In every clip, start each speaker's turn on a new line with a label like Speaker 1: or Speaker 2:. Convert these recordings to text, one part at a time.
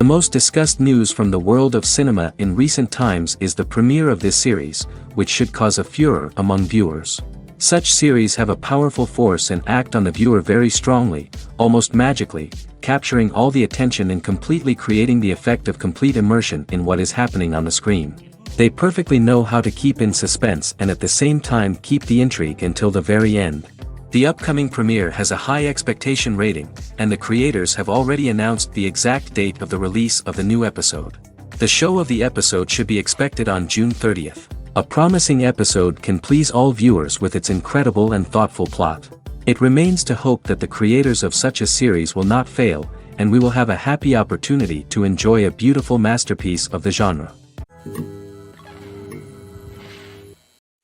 Speaker 1: most discussed news from the world of cinema in recent times is the premiere of this series, which should cause a furor among viewers. Such series have a powerful force and act on the viewer very strongly, almost magically, capturing all the attention and completely creating the effect of complete immersion in what is happening on the screen. They perfectly know how to keep in suspense and at the same time keep the intrigue until the very end. The upcoming premiere has a high expectation rating, and the creators have already announced the exact date of the release of the new episode. The show of the episode should be expected on June 30th. A promising episode can please all viewers with its incredible and thoughtful plot. It remains to hope that the creators of such a series will not fail, and we will have a happy opportunity to enjoy a beautiful masterpiece of the genre.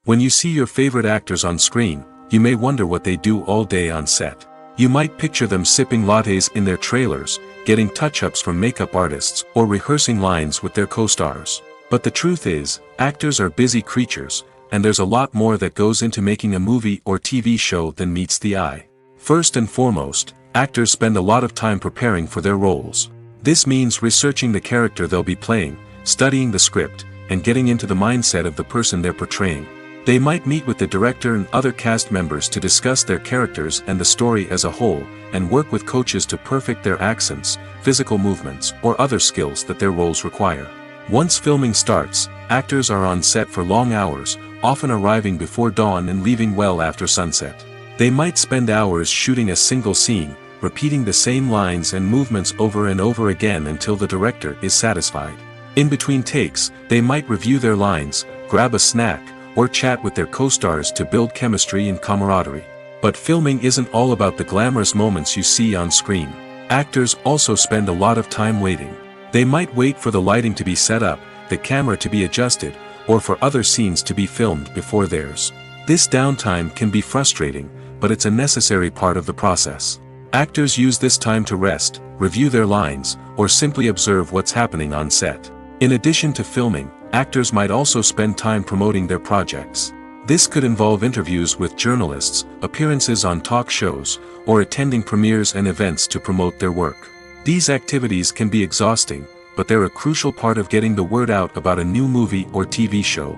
Speaker 2: When you see your favorite actors on screen, you may wonder what they do all day on set. You might picture them sipping lattes in their trailers, getting touch-ups from makeup artists, or rehearsing lines with their co-stars. But the truth is, actors are busy creatures, and there's a lot more that goes into making a movie or TV show than meets the eye. First and foremost, actors spend a lot of time preparing for their roles. This means researching the character they'll be playing, studying the script, and getting into the mindset of the person they're portraying. They might meet with the director and other cast members to discuss their characters and the story as a whole, and work with coaches to perfect their accents, physical movements, or other skills that their roles require. Once filming starts, actors are on set for long hours, often arriving before dawn and leaving well after sunset. They might spend hours shooting a single scene, repeating the same lines and movements over and over again until the director is satisfied. In between takes, they might review their lines, grab a snack, or chat with their co-stars to build chemistry and camaraderie. But filming isn't all about the glamorous moments you see on screen. Actors also spend a lot of time waiting. They might wait for the lighting to be set up, the camera to be adjusted, or for other scenes to be filmed before theirs. This downtime can be frustrating, but it's a necessary part of the process. Actors use this time to rest, review their lines, or simply observe what's happening on set. In addition to filming, actors might also spend time promoting their projects. This could involve interviews with journalists, appearances on talk shows, or attending premieres and events to promote their work. These activities can be exhausting, but they're a crucial part of getting the word out about a new movie or TV show.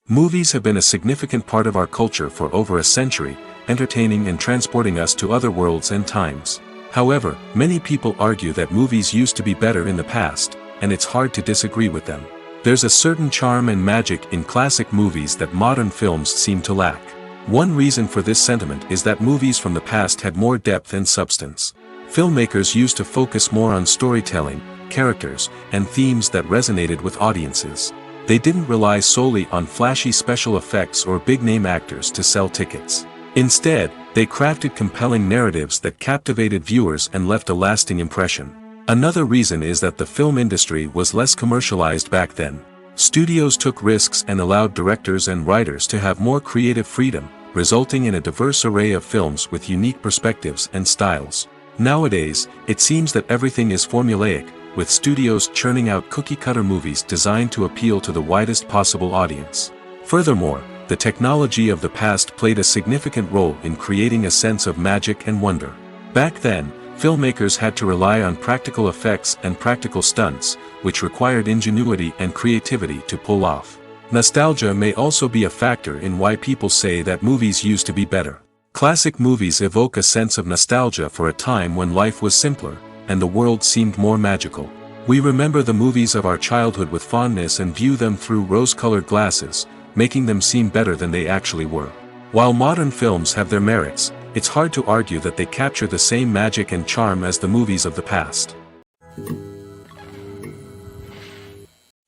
Speaker 2: Movies have been a significant part of our culture for over a century, entertaining and transporting us to other worlds and times. However, many people argue that movies used to be better in the past, and it's hard to disagree with them. There's a certain charm and magic in classic movies that modern films seem to lack. One reason for this sentiment is that movies from the past had more depth and substance. Filmmakers used to focus more on storytelling, characters, and themes that resonated with audiences. They didn't rely solely on flashy special effects or big-name actors to sell tickets. Instead, they crafted compelling narratives that captivated viewers and left a lasting impression. Another reason is that the film industry was less commercialized back then. Studios took risks and allowed directors and writers to have more creative freedom, resulting in a diverse array of films with unique perspectives and styles. Nowadays, it seems that everything is formulaic, with studios churning out cookie-cutter movies designed to appeal to the widest possible audience. Furthermore, the technology of the past played a significant role in creating a sense of magic and wonder. Back then, filmmakers had to rely on practical effects and practical stunts, which required ingenuity and creativity to pull off. Nostalgia may also be a factor in why people say that movies used to be better. Classic movies evoke a sense of nostalgia for a time when life was simpler, and the world seemed more magical. We remember the movies of our childhood with fondness and view them through rose-colored glasses, making them seem better than they actually were. While modern films have their merits, it's hard to argue that they capture the same magic and charm as the movies of the past.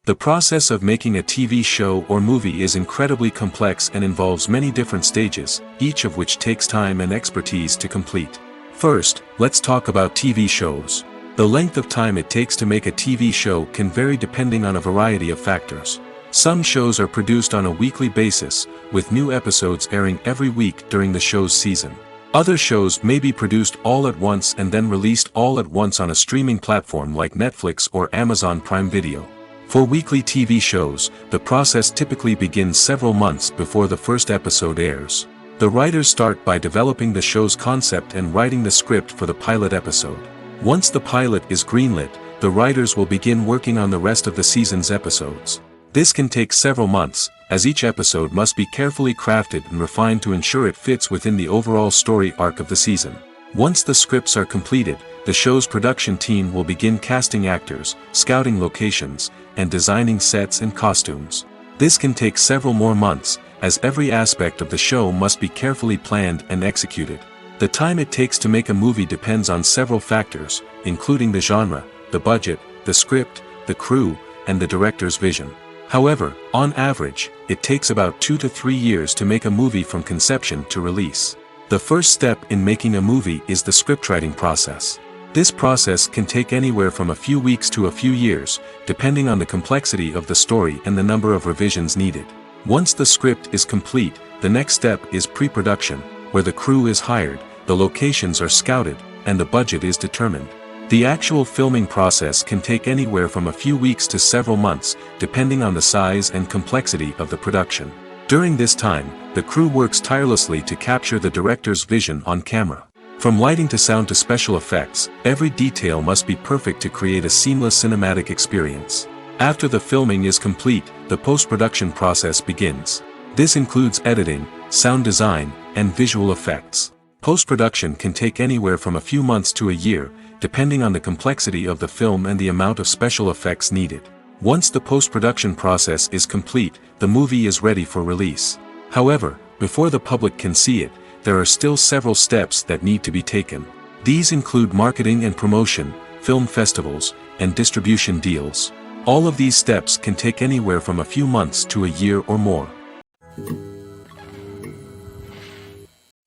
Speaker 2: The process of making a TV show or movie is incredibly complex and involves many different stages, each of which takes time and expertise to complete. First, let's talk about TV shows. The length of time it takes to make a TV show can vary depending on a variety of factors. Some shows are produced on a weekly basis, with new episodes airing every week during the show's season. Other shows may be produced all at once and then released all at once on a streaming platform like Netflix or Amazon Prime Video. For weekly TV shows, the process typically begins several months before the first episode airs. The writers start by developing the show's concept and writing the script for the pilot episode. Once the pilot is greenlit, the writers will begin working on the rest of the season's episodes. This can take several months, as each episode must be carefully crafted and refined to ensure it fits within the overall story arc of the season. Once the scripts are completed, the show's production team will begin casting actors, scouting locations, and designing sets and costumes. This can take several more months, as every aspect of the show must be carefully planned and executed. The time it takes to make a movie depends on several factors, including the genre, the budget, the script, the crew, and the director's vision. However, on average, it takes about 2 to 3 years to make a movie from conception to release. The first step in making a movie is the scriptwriting process. This process can take anywhere from a few weeks to a few years, depending on the complexity of the story and the number of revisions needed. Once the script is complete, the next step is pre-production, where the crew is hired, the locations are scouted, and the budget is determined. The actual filming process can take anywhere from a few weeks to several months, depending on the size and complexity of the production. During this time, the crew works tirelessly to capture the director's vision on camera. From lighting to sound to special effects, every detail must be perfect to create a seamless cinematic experience. After the filming is complete, the post-production process begins. This includes editing, sound design, and visual effects. Post-production can take anywhere from a few months to a year, depending on the complexity of the film and the amount of special effects needed. Once the post-production process is complete, the movie is ready for release. However, before the public can see it, there are still several steps that need to be taken. These include marketing and promotion, film festivals, and distribution deals. All of these steps can take anywhere from a few months to a year or more.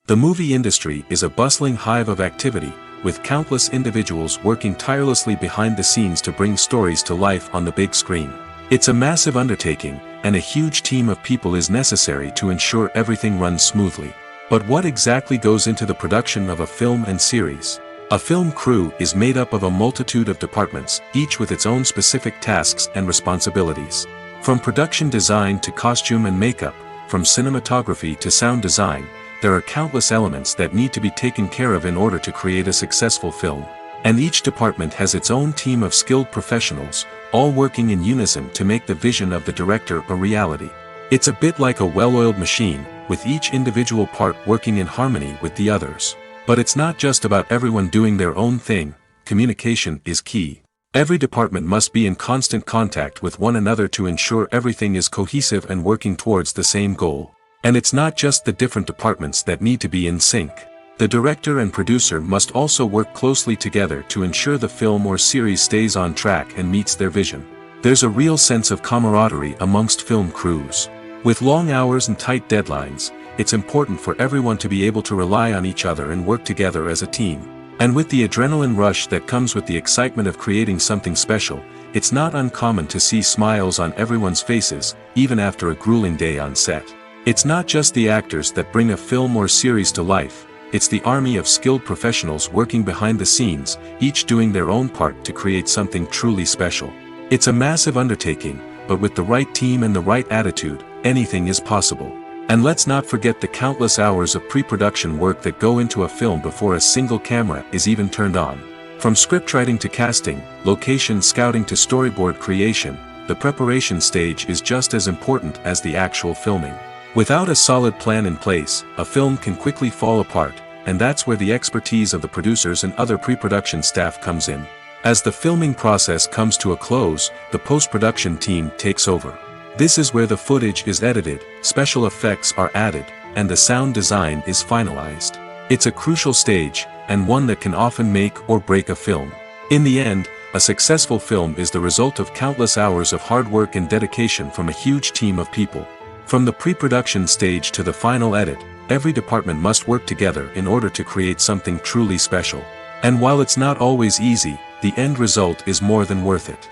Speaker 2: The movie industry is a bustling hive of activity, with countless individuals working tirelessly behind the scenes to bring stories to life on the big screen. It's a massive undertaking, and a huge team of people is necessary to ensure everything runs smoothly. But what exactly goes into the production of a film and series? A film crew is made up of a multitude of departments, each with its own specific tasks and responsibilities. From production design to costume and makeup, from cinematography to sound design, there are countless elements that need to be taken care of in order to create a successful film. And each department has its own team of skilled professionals, all working in unison to make the vision of the director a reality. It's a bit like a well-oiled machine, with each individual part working in harmony with the others. But it's not just about everyone doing their own thing, communication is key. Every department must be in constant contact with one another to ensure everything is cohesive and working towards the same goal. And it's not just the different departments that need to be in sync. The director and producer must also work closely together to ensure the film or series stays on track and meets their vision. There's a real sense of camaraderie amongst film crews. With long hours and tight deadlines, it's important for everyone to be able to rely on each other and work together as a team. And with the adrenaline rush that comes with the excitement of creating something special, it's not uncommon to see smiles on everyone's faces, even after a grueling day on set. It's not just the actors that bring a film or series to life, it's the army of skilled professionals working behind the scenes, each doing their own part to create something truly special. It's a massive undertaking, but with the right team and the right attitude, anything is possible. And let's not forget the countless hours of pre-production work that go into a film before a single camera is even turned on. From scriptwriting to casting, location scouting to storyboard creation, the preparation stage is just as important as the actual filming. Without a solid plan in place, a film can quickly fall apart, and that's where the expertise of the producers and other pre-production staff comes in. As the filming process comes to a close, the post-production team takes over. This is where the footage is edited, special effects are added, and the sound design is finalized. It's a crucial stage, and one that can often make or break a film. In the end, a successful film is the result of countless hours of hard work and dedication from a huge team of people. From the pre-production stage to the final edit, every department must work together in order to create something truly special. And while it's not always easy, the end result is more than worth it.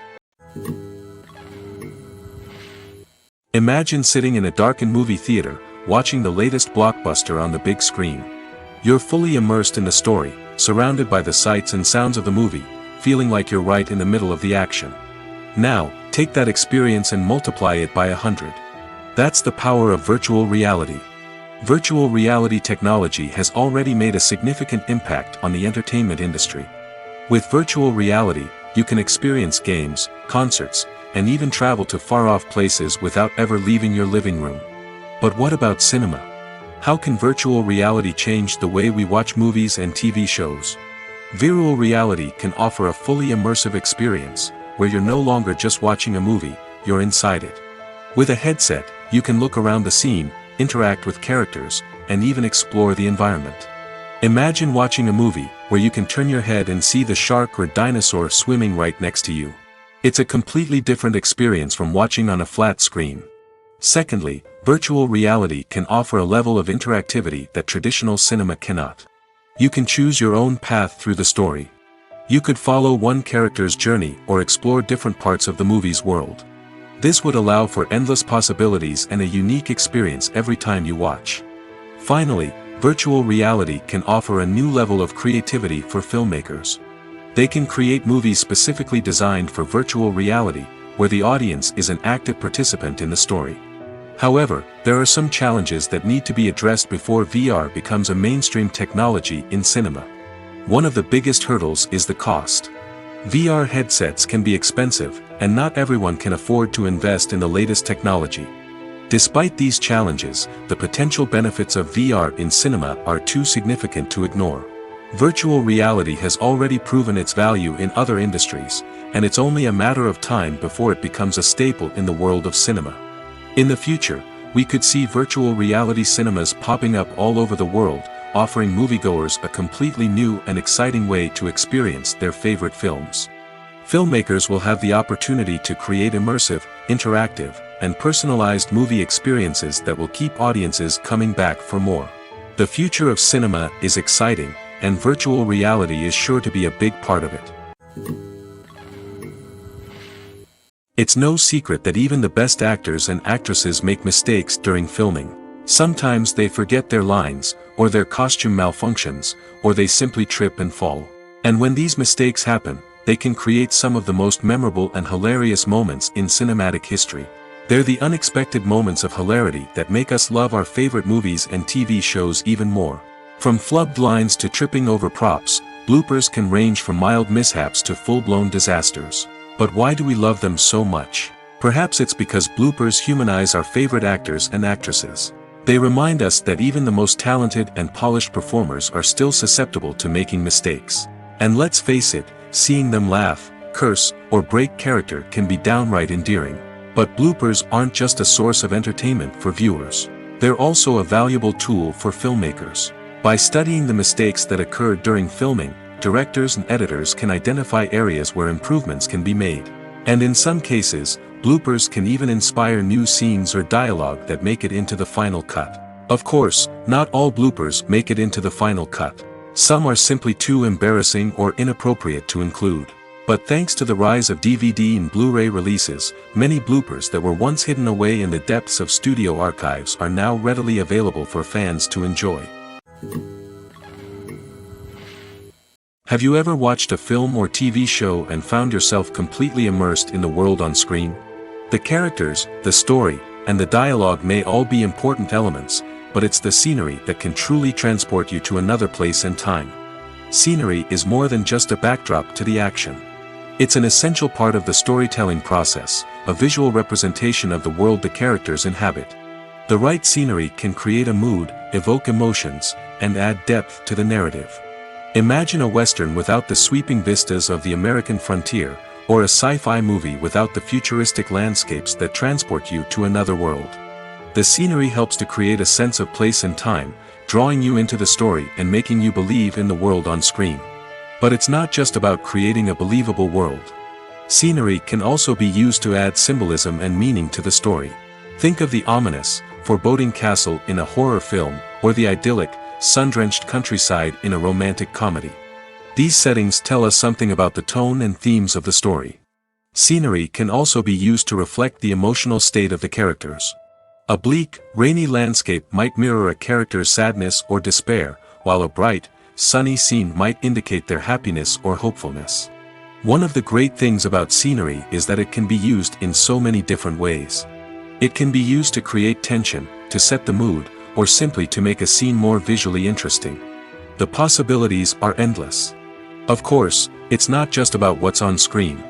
Speaker 2: Imagine sitting in a darkened movie theater, watching the latest blockbuster on the big screen. You're fully immersed in the story, surrounded by the sights and sounds of the movie, feeling like you're right in the middle of the action. Now, take that experience and multiply it by 100. That's the power of virtual reality. Virtual reality technology has already made a significant impact on the entertainment industry. With virtual reality, you can experience games, concerts, and even travel to far-off places without ever leaving your living room. But what about cinema? How can virtual reality change the way we watch movies and TV shows? Virtual reality can offer a fully immersive experience, where you're no longer just watching a movie, you're inside it. With a headset, you can look around the scene, interact with characters, and even explore the environment. Imagine watching a movie, where you can turn your head and see the shark or dinosaur swimming right next to you. It's a completely different experience from watching on a flat screen. Secondly, virtual reality can offer a level of interactivity that traditional cinema cannot. You can choose your own path through the story. You could follow one character's journey or explore different parts of the movie's world. This would allow for endless possibilities and a unique experience every time you watch. Finally, virtual reality can offer a new level of creativity for filmmakers. They can create movies specifically designed for virtual reality, where the audience is an active participant in the story. However, there are some challenges that need to be addressed before VR becomes a mainstream technology in cinema. One of the biggest hurdles is the cost. VR headsets can be expensive, and not everyone can afford to invest in the latest technology. Despite these challenges, the potential benefits of VR in cinema are too significant to ignore. Virtual reality has already proven its value in other industries, and it's only a matter of time before it becomes a staple in the world of cinema. In the future, we could see virtual reality cinemas popping up all over the world, offering moviegoers a completely new and exciting way to experience their favorite films. Filmmakers will have the opportunity to create immersive, interactive, and personalized movie experiences that will keep audiences coming back for more. The future of cinema is exciting, and virtual reality is sure to be a big part of it. It's no secret that even the best actors and actresses make mistakes during filming. Sometimes they forget their lines, or their costume malfunctions, or they simply trip and fall. And when these mistakes happen, they can create some of the most memorable and hilarious moments in cinematic history. They're the unexpected moments of hilarity that make us love our favorite movies and TV shows even more. From flubbed lines to tripping over props, bloopers can range from mild mishaps to full-blown disasters. But why do we love them so much? Perhaps it's because bloopers humanize our favorite actors and actresses. They remind us that even the most talented and polished performers are still susceptible to making mistakes. And let's face it, seeing them laugh, curse, or break character can be downright endearing. But bloopers aren't just a source of entertainment for viewers. They're also a valuable tool for filmmakers. By studying the mistakes that occurred during filming, directors and editors can identify areas where improvements can be made. And in some cases, bloopers can even inspire new scenes or dialogue that make it into the final cut. Of course, not all bloopers make it into the final cut. Some are simply too embarrassing or inappropriate to include. But thanks to the rise of DVD and Blu-ray releases, many bloopers that were once hidden away in the depths of studio archives are now readily available for fans to enjoy. Have you ever watched a film or TV show and found yourself completely immersed in the world on screen? The characters, the story, and the dialogue may all be important elements, but it's the scenery that can truly transport you to another place and time. Scenery is more than just a backdrop to the action. It's an essential part of the storytelling process, a visual representation of the world the characters inhabit. The right scenery can create a mood, evoke emotions, and add depth to the narrative. Imagine a Western without the sweeping vistas of the American frontier, or a sci-fi movie without the futuristic landscapes that transport you to another world. The scenery helps to create a sense of place and time, drawing you into the story and making you believe in the world on screen. But it's not just about creating a believable world. Scenery can also be used to add symbolism and meaning to the story. Think of the ominous, foreboding castle in a horror film, or the idyllic, sun-drenched countryside in a romantic comedy. These settings tell us something about the tone and themes of the story. Scenery can also be used to reflect the emotional state of the characters. A bleak, rainy landscape might mirror a character's sadness or despair, while a bright, sunny scene might indicate their happiness or hopefulness. One of the great things about scenery is that it can be used in so many different ways. It can be used to create tension, to set the mood, or simply to make a scene more visually interesting. The possibilities are endless. Of course, it's not just about what's on screen.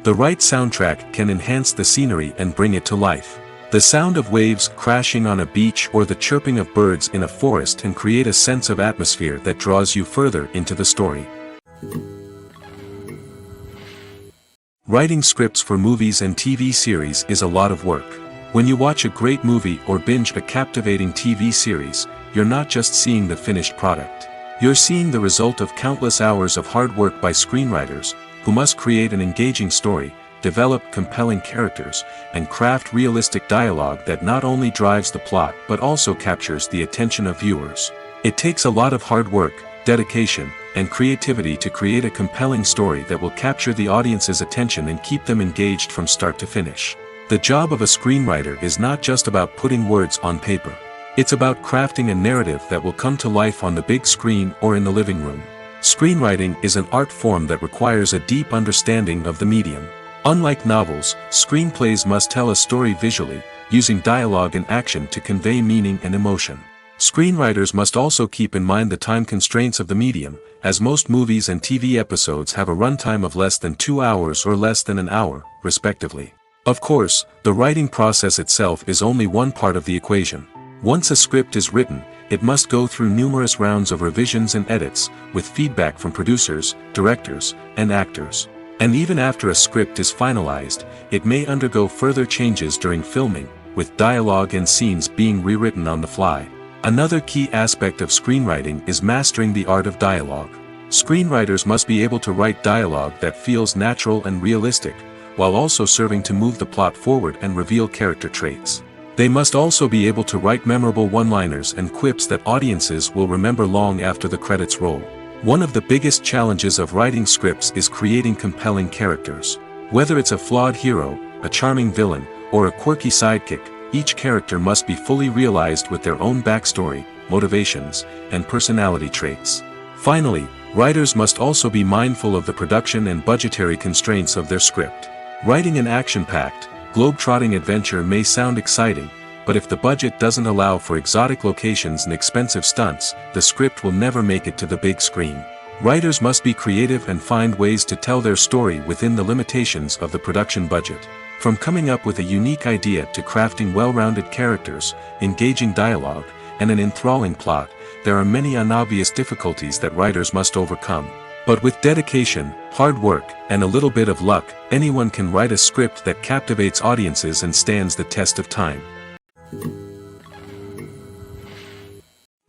Speaker 2: The right soundtrack can enhance the scenery and bring it to life. The sound of waves crashing on a beach or the chirping of birds in a forest can create a sense of atmosphere that draws you further into the story. Writing scripts for movies and TV series is a lot of work. When you watch a great movie or binge a captivating TV series, you're not just seeing the finished product. You're seeing the result of countless hours of hard work by screenwriters, who must create an engaging story, develop compelling characters, and craft realistic dialogue that not only drives the plot but also captures the attention of viewers. It takes a lot of hard work, dedication, and creativity to create a compelling story that will capture the audience's attention and keep them engaged from start to finish. The job of a screenwriter is not just about putting words on paper. It's about crafting a narrative that will come to life on the big screen or in the living room. Screenwriting is an art form that requires a deep understanding of the medium. Unlike novels, screenplays must tell a story visually, using dialogue and action to convey meaning and emotion. Screenwriters must also keep in mind the time constraints of the medium, as most movies and TV episodes have a runtime of less than 2 hours or less than an hour, respectively. Of course, the writing process itself is only one part of the equation. Once a script is written, it must go through numerous rounds of revisions and edits, with feedback from producers, directors, and actors. And even after a script is finalized, it may undergo further changes during filming, with dialogue and scenes being rewritten on the fly. Another key aspect of screenwriting is mastering the art of dialogue. Screenwriters must be able to write dialogue that feels natural and realistic, while also serving to move the plot forward and reveal character traits. They must also be able to write memorable one-liners and quips that audiences will remember long after the credits roll. One of the biggest challenges of writing scripts is creating compelling characters. Whether it's a flawed hero, a charming villain, or a quirky sidekick, each character must be fully realized with their own backstory, motivations, and personality traits. Finally, writers must also be mindful of the production and budgetary constraints of their script. Writing an action-packed, globe-trotting adventure may sound exciting, but if the budget doesn't allow for exotic locations and expensive stunts, the script will never make it to the big screen. Writers must be creative and find ways to tell their story within the limitations of the production budget. From coming up with a unique idea to crafting well-rounded characters, engaging dialogue, and an enthralling plot, there are many unobvious difficulties that writers must overcome. But with dedication, hard work, and a little bit of luck, anyone can write a script that captivates audiences and stands the test of time.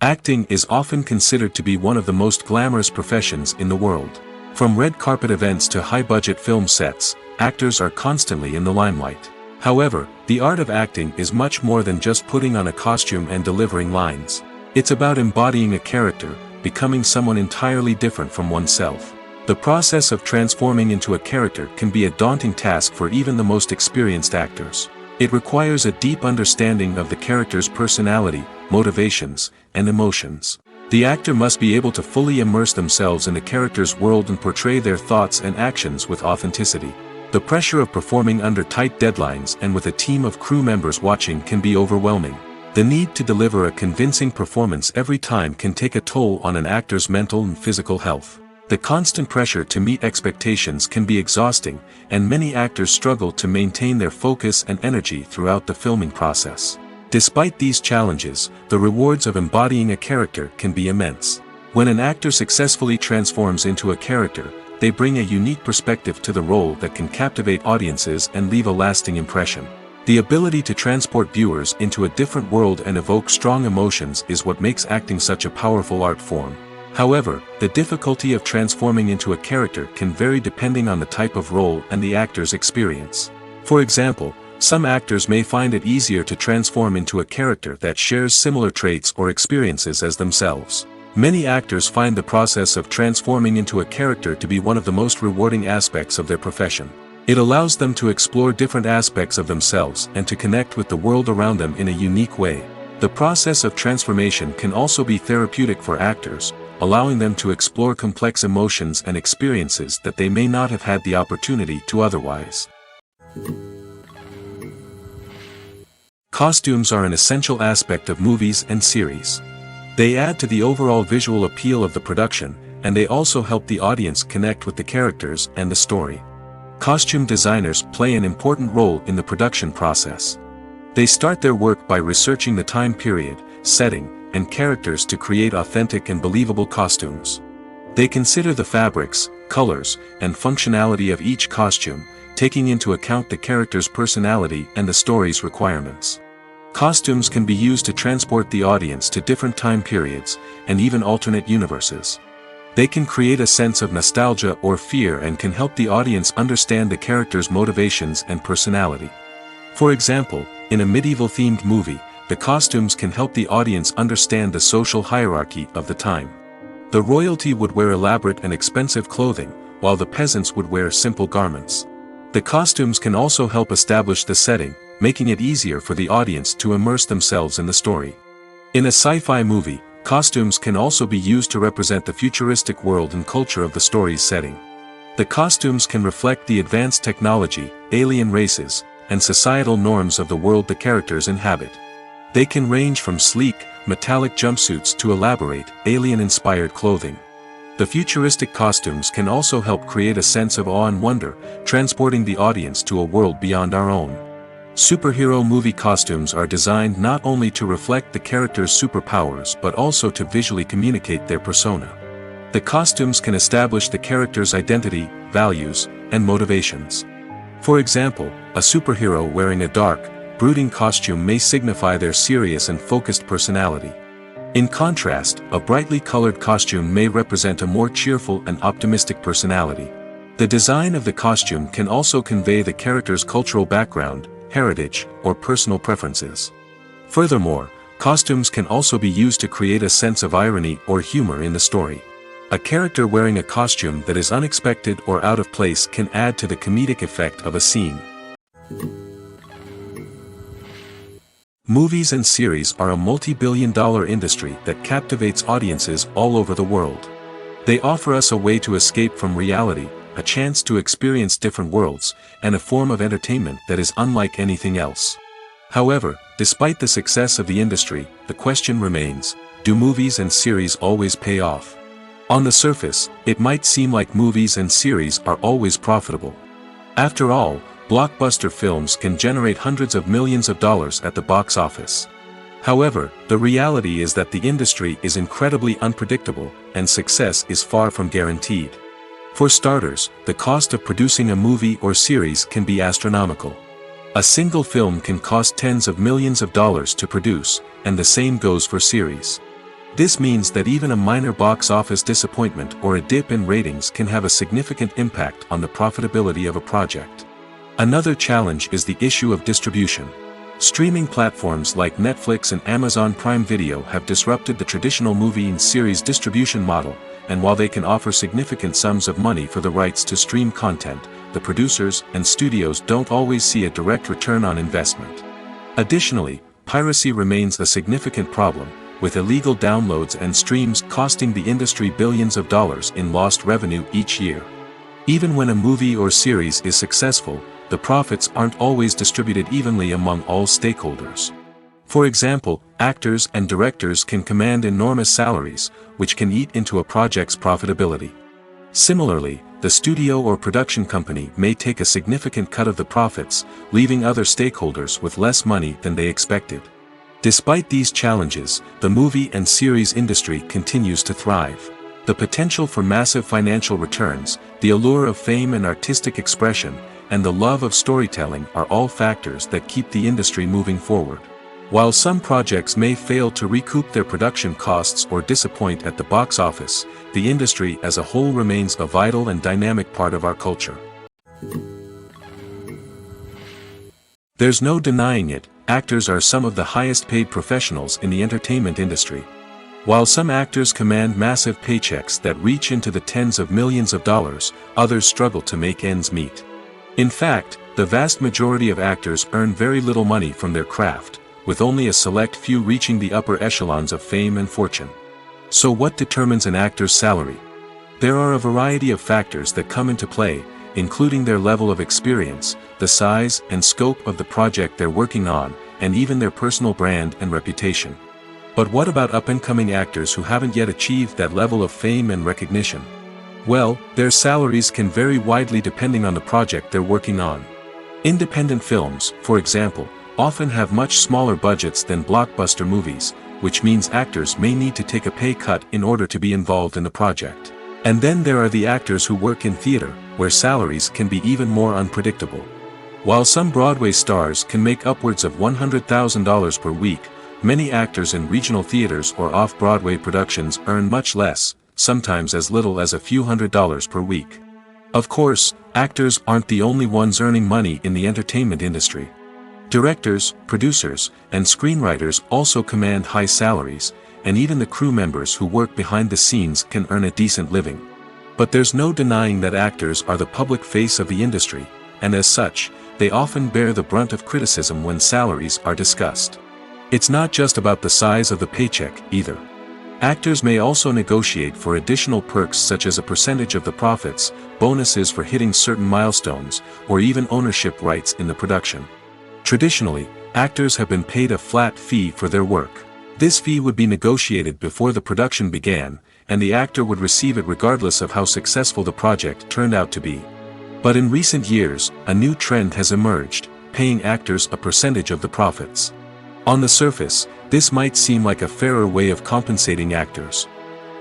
Speaker 2: Acting is often considered to be one of the most glamorous professions in the world. From red carpet events to high-budget film sets, actors are constantly in the limelight. However, the art of acting is much more than just putting on a costume and delivering lines. It's about embodying a character, becoming someone entirely different from oneself. The process of transforming into a character can be a daunting task for even the most experienced actors. It requires a deep understanding of the character's personality, motivations, and emotions. The actor must be able to fully immerse themselves in the character's world and portray their thoughts and actions with authenticity. The pressure of performing under tight deadlines and with a team of crew members watching can be overwhelming. The need to deliver a convincing performance every time can take a toll on an actor's mental and physical health. The constant pressure to meet expectations can be exhausting, and many actors struggle to maintain their focus and energy throughout the filming process. Despite these challenges, the rewards of embodying a character can be immense. When an actor successfully transforms into a character, they bring a unique perspective to the role that can captivate audiences and leave a lasting impression. The ability to transport viewers into a different world and evoke strong emotions is what makes acting such a powerful art form. However, the difficulty of transforming into a character can vary depending on the type of role and the actor's experience. For example, some actors may find it easier to transform into a character that shares similar traits or experiences as themselves. Many actors find the process of transforming into a character to be one of the most rewarding aspects of their profession. It allows them to explore different aspects of themselves and to connect with the world around them in a unique way. The process of transformation can also be therapeutic for actors, allowing them to explore complex emotions and experiences that they may not have had the opportunity to otherwise. Costumes are an essential aspect of movies and series. They add to the overall visual appeal of the production, and they also help the audience connect with the characters and the story. Costume designers play an important role in the production process. They start their work by researching the time period, setting, and characters to create authentic and believable costumes. They consider the fabrics, colors, and functionality of each costume, taking into account the character's personality and the story's requirements. Costumes can be used to transport the audience to different time periods, and even alternate universes. They can create a sense of nostalgia or fear and can help the audience understand the character's motivations and personality. For example, in a medieval-themed movie, the costumes can help the audience understand the social hierarchy of the time. The royalty would wear elaborate and expensive clothing, while the peasants would wear simple garments. The costumes can also help establish the setting, making it easier for the audience to immerse themselves in the story. In a sci-fi movie, costumes can also be used to represent the futuristic world and culture of the story's setting. The costumes can reflect the advanced technology, alien races, and societal norms of the world the characters inhabit. They can range from sleek, metallic jumpsuits to elaborate, alien-inspired clothing. The futuristic costumes can also help create a sense of awe and wonder, transporting the audience to a world beyond our own. Superhero movie costumes are designed not only to reflect the character's superpowers but also to visually communicate their persona. The costumes can establish the character's identity, values, and motivations. For example, a superhero wearing a dark, brooding costume may signify their serious and focused personality. In contrast, a brightly colored costume may represent a more cheerful and optimistic personality. The design of the costume can also convey the character's cultural background, heritage, or personal preferences. Furthermore, costumes can also be used to create a sense of irony or humor in the story. A character wearing a costume that is unexpected or out of place can add to the comedic effect of a scene. Movies and series are a multi-billion-dollar industry that captivates audiences all over the world. They offer us a way to escape from reality, a chance to experience different worlds, and a form of entertainment that is unlike anything else. However, despite the success of the industry, the question remains, do movies and series always pay off? On the surface, it might seem like movies and series are always profitable. After all, blockbuster films can generate hundreds of millions of dollars at the box office. However, the reality is that the industry is incredibly unpredictable, and success is far from guaranteed. For starters, the cost of producing a movie or series can be astronomical. A single film can cost tens of millions of dollars to produce, and the same goes for series. This means that even a minor box office disappointment or a dip in ratings can have a significant impact on the profitability of a project. Another challenge is the issue of distribution. Streaming platforms like Netflix and Amazon Prime Video have disrupted the traditional movie and series distribution model, and while they can offer significant sums of money for the rights to stream content, the producers and studios don't always see a direct return on investment. Additionally, piracy remains a significant problem, with illegal downloads and streams costing the industry billions of dollars in lost revenue each year. Even when a movie or series is successful, the profits aren't always distributed evenly among all stakeholders. For example, actors and directors can command enormous salaries, which can eat into a project's profitability. Similarly, the studio or production company may take a significant cut of the profits, leaving other stakeholders with less money than they expected. Despite these challenges, the movie and series industry continues to thrive. The potential for massive financial returns, the allure of fame and artistic expression, and the love of storytelling are all factors that keep the industry moving forward. While some projects may fail to recoup their production costs or disappoint at the box office, the industry as a whole remains a vital and dynamic part of our culture. There's no denying it, actors are some of the highest paid professionals in the entertainment industry. While some actors command massive paychecks that reach into the tens of millions of dollars, others struggle to make ends meet. In fact, the vast majority of actors earn very little money from their craft, with only a select few reaching the upper echelons of fame and fortune. So what determines an actor's salary? There are a variety of factors that come into play, including their level of experience, the size and scope of the project they're working on, and even their personal brand and reputation. But what about up-and-coming actors who haven't yet achieved that level of fame and recognition? Well, their salaries can vary widely depending on the project they're working on. Independent films, for example, often have much smaller budgets than blockbuster movies, which means actors may need to take a pay cut in order to be involved in the project. And then there are the actors who work in theater, where salaries can be even more unpredictable. While some Broadway stars can make upwards of $100,000 per week, many actors in regional theaters or off-Broadway productions earn much less, sometimes as little as a few $100s per week. Of course, actors aren't the only ones earning money in the entertainment industry. Directors, producers, and screenwriters also command high salaries, and even the crew members who work behind the scenes can earn a decent living. But there's no denying that actors are the public face of the industry, and as such, they often bear the brunt of criticism when salaries are discussed. It's not just about the size of the paycheck, either. Actors may also negotiate for additional perks such as a percentage of the profits, bonuses for hitting certain milestones, or even ownership rights in the production. Traditionally, actors have been paid a flat fee for their work. This fee would be negotiated before the production began, and the actor would receive it regardless of how successful the project turned out to be. But in recent years, a new trend has emerged, paying actors a percentage of the profits. On the surface, this might seem like a fairer way of compensating actors.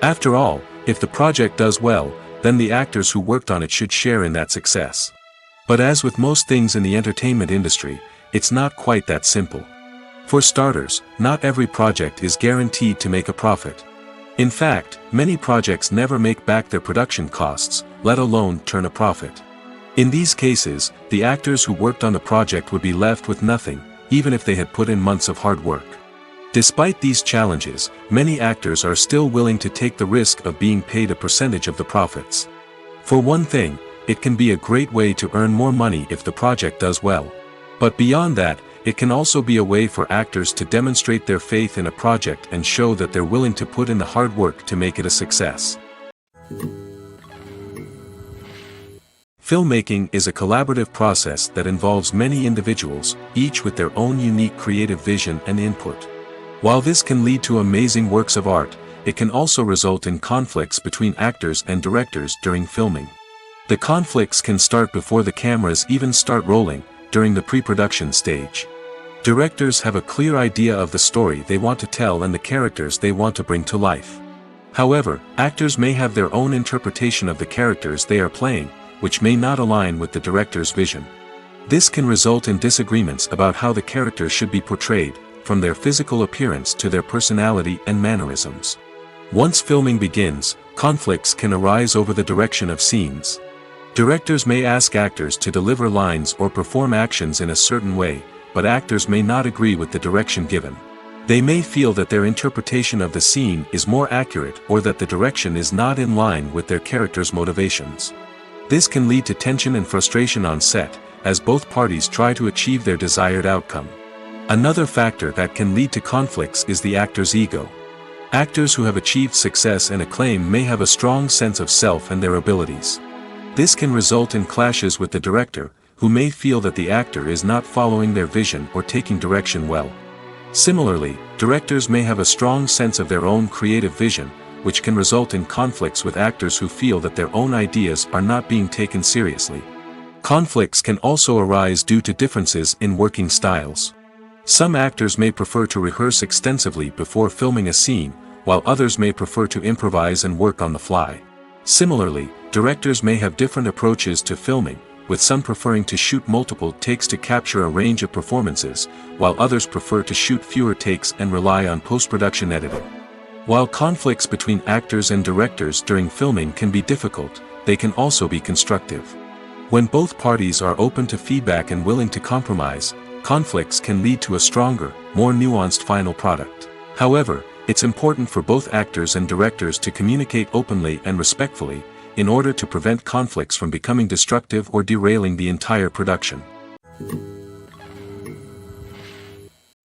Speaker 2: After all, if the project does well, then the actors who worked on it should share in that success. But as with most things in the entertainment industry, it's not quite that simple. For starters, not every project is guaranteed to make a profit. In fact, many projects never make back their production costs, let alone turn a profit. In these cases, the actors who worked on the project would be left with nothing, even if they had put in months of hard work. Despite these challenges, many actors are still willing to take the risk of being paid a percentage of the profits. For one thing, it can be a great way to earn more money if the project does well. But beyond that, it can also be a way for actors to demonstrate their faith in a project and show that they're willing to put in the hard work to make it a success. Filmmaking is a collaborative process that involves many individuals, each with their own unique creative vision and input. While this can lead to amazing works of art, it can also result in conflicts between actors and directors during filming. The conflicts can start before the cameras even start rolling, during the pre-production stage. Directors have a clear idea of the story they want to tell and the characters they want to bring to life. However, actors may have their own interpretation of the characters they are playing, which may not align with the director's vision. This can result in disagreements about how the characters should be portrayed, from their physical appearance to their personality and mannerisms. Once filming begins, conflicts can arise over the direction of scenes. Directors may ask actors to deliver lines or perform actions in a certain way, but actors may not agree with the direction given. They may feel that their interpretation of the scene is more accurate or that the direction is not in line with their character's motivations. This can lead to tension and frustration on set, as both parties try to achieve their desired outcome. Another factor that can lead to conflicts is the actor's ego. Actors who have achieved success and acclaim may have a strong sense of self and their abilities. This can result in clashes with the director, who may feel that the actor is not following their vision or taking direction well. Similarly, directors may have a strong sense of their own creative vision, which can result in conflicts with actors who feel that their own ideas are not being taken seriously. Conflicts can also arise due to differences in working styles. Some actors may prefer to rehearse extensively before filming a scene, while others may prefer to improvise and work on the fly. Similarly, directors may have different approaches to filming, with some preferring to shoot multiple takes to capture a range of performances, while others prefer to shoot fewer takes and rely on post-production editing. While conflicts between actors and directors during filming can be difficult, they can also be constructive. When both parties are open to feedback and willing to compromise, conflicts can lead to a stronger, more nuanced final product. However, it's important for both actors and directors to communicate openly and respectfully, in order to prevent conflicts from becoming destructive or derailing the entire production.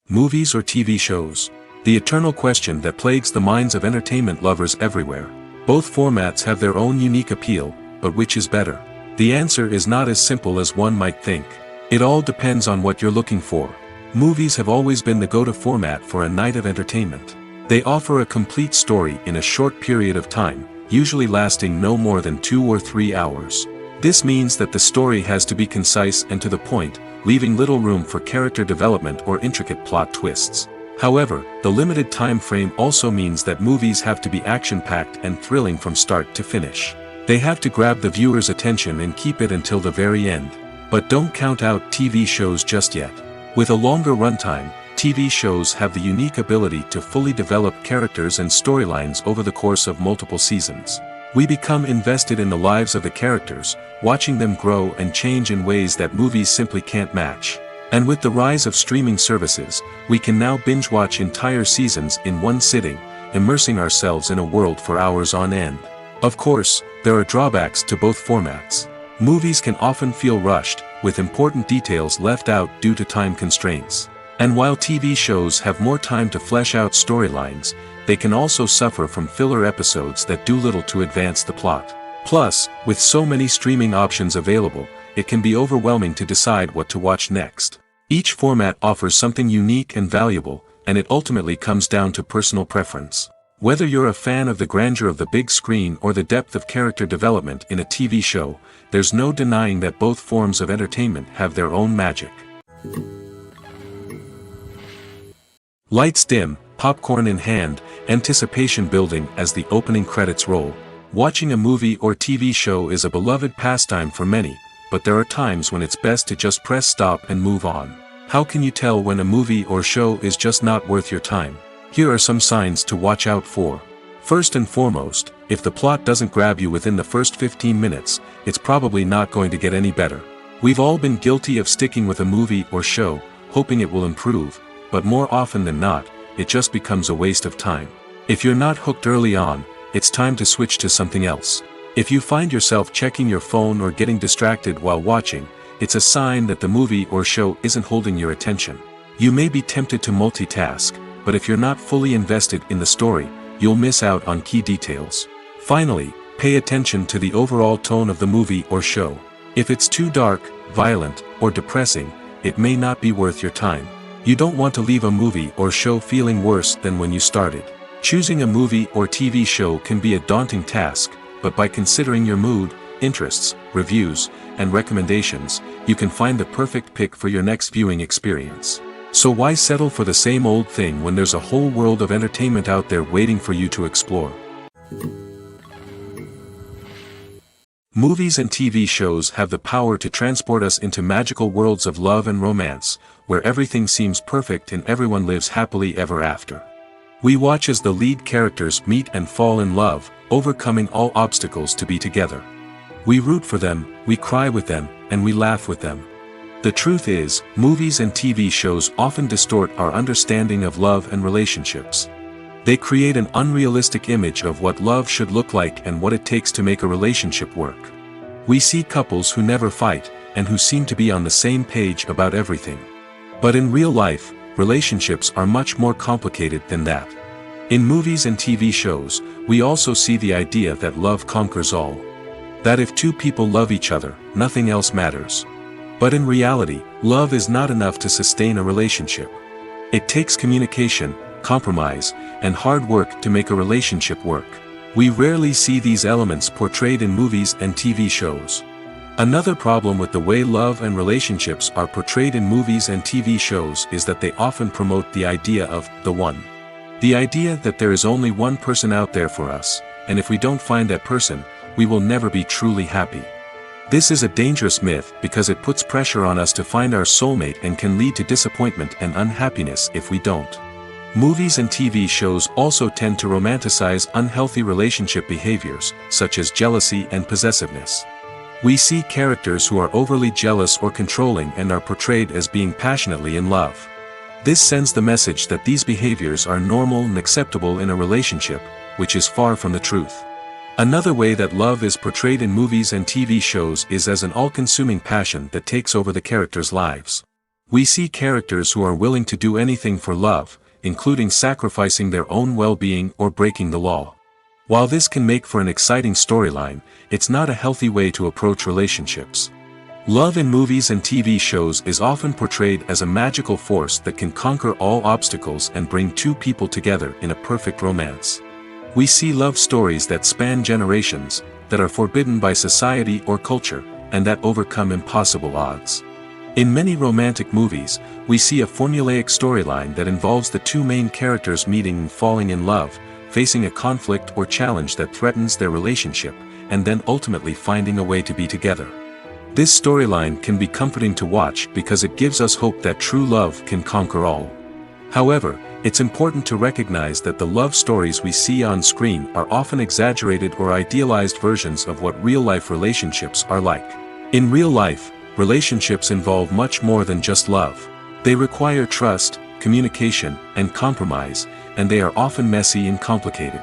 Speaker 2: Movies or TV shows? The eternal question that plagues the minds of entertainment lovers everywhere. Both formats have their own unique appeal, but which is better? The answer is not as simple as one might think. It all depends on what you're looking for. Movies have always been the go-to format for a night of entertainment. They offer a complete story in a short period of time, usually lasting no more than 2 or 3 hours. This means that the story has to be concise and to the point, leaving little room for character development or intricate plot twists. However, the limited time frame also means that movies have to be action-packed and thrilling from start to finish. They have to grab the viewer's attention and keep it until the very end. But don't count out TV shows just yet. With a longer runtime, TV shows have the unique ability to fully develop characters and storylines over the course of multiple seasons. We become invested in the lives of the characters, watching them grow and change in ways that movies simply can't match. And with the rise of streaming services, we can now binge-watch entire seasons in one sitting, immersing ourselves in a world for hours on end. Of course, there are drawbacks to both formats. Movies can often feel rushed, with important details left out due to time constraints. And while TV shows have more time to flesh out storylines, they can also suffer from filler episodes that do little to advance the plot. Plus, with so many streaming options available, it can be overwhelming to decide what to watch next. Each format offers something unique and valuable, and it ultimately comes down to personal preference. Whether you're a fan of the grandeur of the big screen or the depth of character development in a TV show, there's no denying that both forms of entertainment have their own magic. Lights dim, popcorn in hand, anticipation building as the opening credits roll. Watching a movie or TV show is a beloved pastime for many, but there are times when it's best to just press stop and move on. How can you tell when a movie or show is just not worth your time? Here are some signs to watch out for. First and foremost, if the plot doesn't grab you within the first 15 minutes, it's probably not going to get any better. We've all been guilty of sticking with a movie or show, hoping it will improve, but more often than not, it just becomes a waste of time. If you're not hooked early on, it's time to switch to something else. If you find yourself checking your phone or getting distracted while watching, it's a sign that the movie or show isn't holding your attention. You may be tempted to multitask, but if you're not fully invested in the story, you'll miss out on key details. Finally, pay attention to the overall tone of the movie or show. If it's too dark, violent, or depressing, it may not be worth your time. You don't want to leave a movie or show feeling worse than when you started. Choosing a movie or TV show can be a daunting task, but by considering your mood, interests, reviews, and recommendations, you can find the perfect pick for your next viewing experience. So why settle for the same old thing when there's a whole world of entertainment out there waiting for you to explore? Movies and TV shows have the power to transport us into magical worlds of love and romance, where everything seems perfect and everyone lives happily ever after. We watch as the lead characters meet and fall in love, overcoming all obstacles to be together. We root for them, we cry with them, and we laugh with them. The truth is, movies and TV shows often distort our understanding of love and relationships. They create an unrealistic image of what love should look like and what it takes to make a relationship work. We see couples who never fight, and who seem to be on the same page about everything. But in real life, relationships are much more complicated than that. In movies and TV shows, we also see the idea that love conquers all. That if two people love each other, nothing else matters. But in reality, love is not enough to sustain a relationship. It takes communication, compromise, and hard work to make a relationship work. We rarely see these elements portrayed in movies and TV shows. Another problem with the way love and relationships are portrayed in movies and TV shows is that they often promote the idea of the one. The idea that there is only one person out there for us, and if we don't find that person, we will never be truly happy. This is a dangerous myth because it puts pressure on us to find our soulmate and can lead to disappointment and unhappiness if we don't. Movies and TV shows also tend to romanticize unhealthy relationship behaviors, such as jealousy and possessiveness. We see characters who are overly jealous or controlling and are portrayed as being passionately in love. This sends the message that these behaviors are normal and acceptable in a relationship, which is far from the truth. Another way that love is portrayed in movies and TV shows is as an all-consuming passion that takes over the characters' lives. We see characters who are willing to do anything for love, including sacrificing their own well-being or breaking the law. While this can make for an exciting storyline, it's not a healthy way to approach relationships. Love in movies and TV shows is often portrayed as a magical force that can conquer all obstacles and bring two people together in a perfect romance. We see love stories that span generations, that are forbidden by society or culture, and that overcome impossible odds. In many romantic movies, we see a formulaic storyline that involves the two main characters meeting and falling in love, facing a conflict or challenge that threatens their relationship, and then ultimately finding a way to be together. This storyline can be comforting to watch because it gives us hope that true love can conquer all. However, it's important to recognize that the love stories we see on screen are often exaggerated or idealized versions of what real-life relationships are like. In real life, relationships involve much more than just love. They require trust, communication, and compromise, and they are often messy and complicated.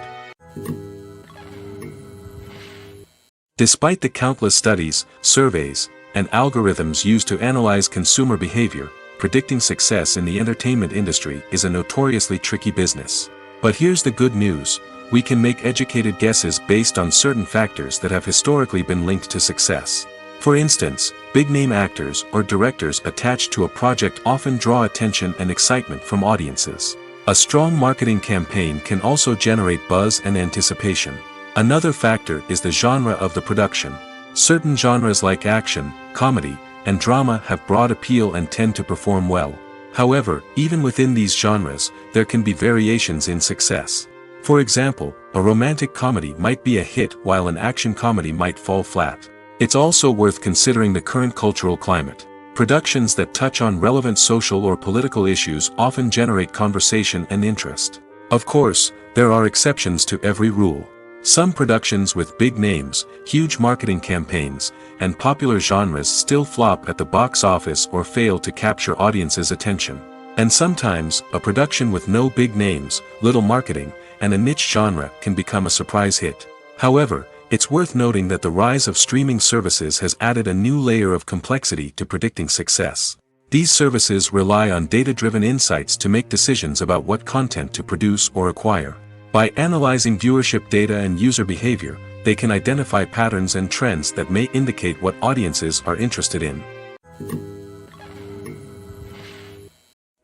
Speaker 2: Despite the countless studies, surveys, and algorithms used to analyze consumer behavior, predicting success in the entertainment industry is a notoriously tricky business. But here's the good news: we can make educated guesses based on certain factors that have historically been linked to success. For instance, big-name actors or directors attached to a project often draw attention and excitement from audiences. A strong marketing campaign can also generate buzz and anticipation. Another factor is the genre of the production. Certain genres like action, comedy, and drama have broad appeal and tend to perform well. However, even within these genres, there can be variations in success. For example, a romantic comedy might be a hit while an action comedy might fall flat. It's also worth considering the current cultural climate. Productions that touch on relevant social or political issues often generate conversation and interest. Of course, there are exceptions to every rule. Some productions with big names, huge marketing campaigns, and popular genres still flop at the box office or fail to capture audiences' attention. And sometimes, a production with no big names, little marketing, and a niche genre can become a surprise hit. However, it's worth noting that the rise of streaming services has added a new layer of complexity to predicting success. These services rely on data-driven insights to make decisions about what content to produce or acquire. By analyzing viewership data and user behavior, they can identify patterns and trends that may indicate what audiences are interested in.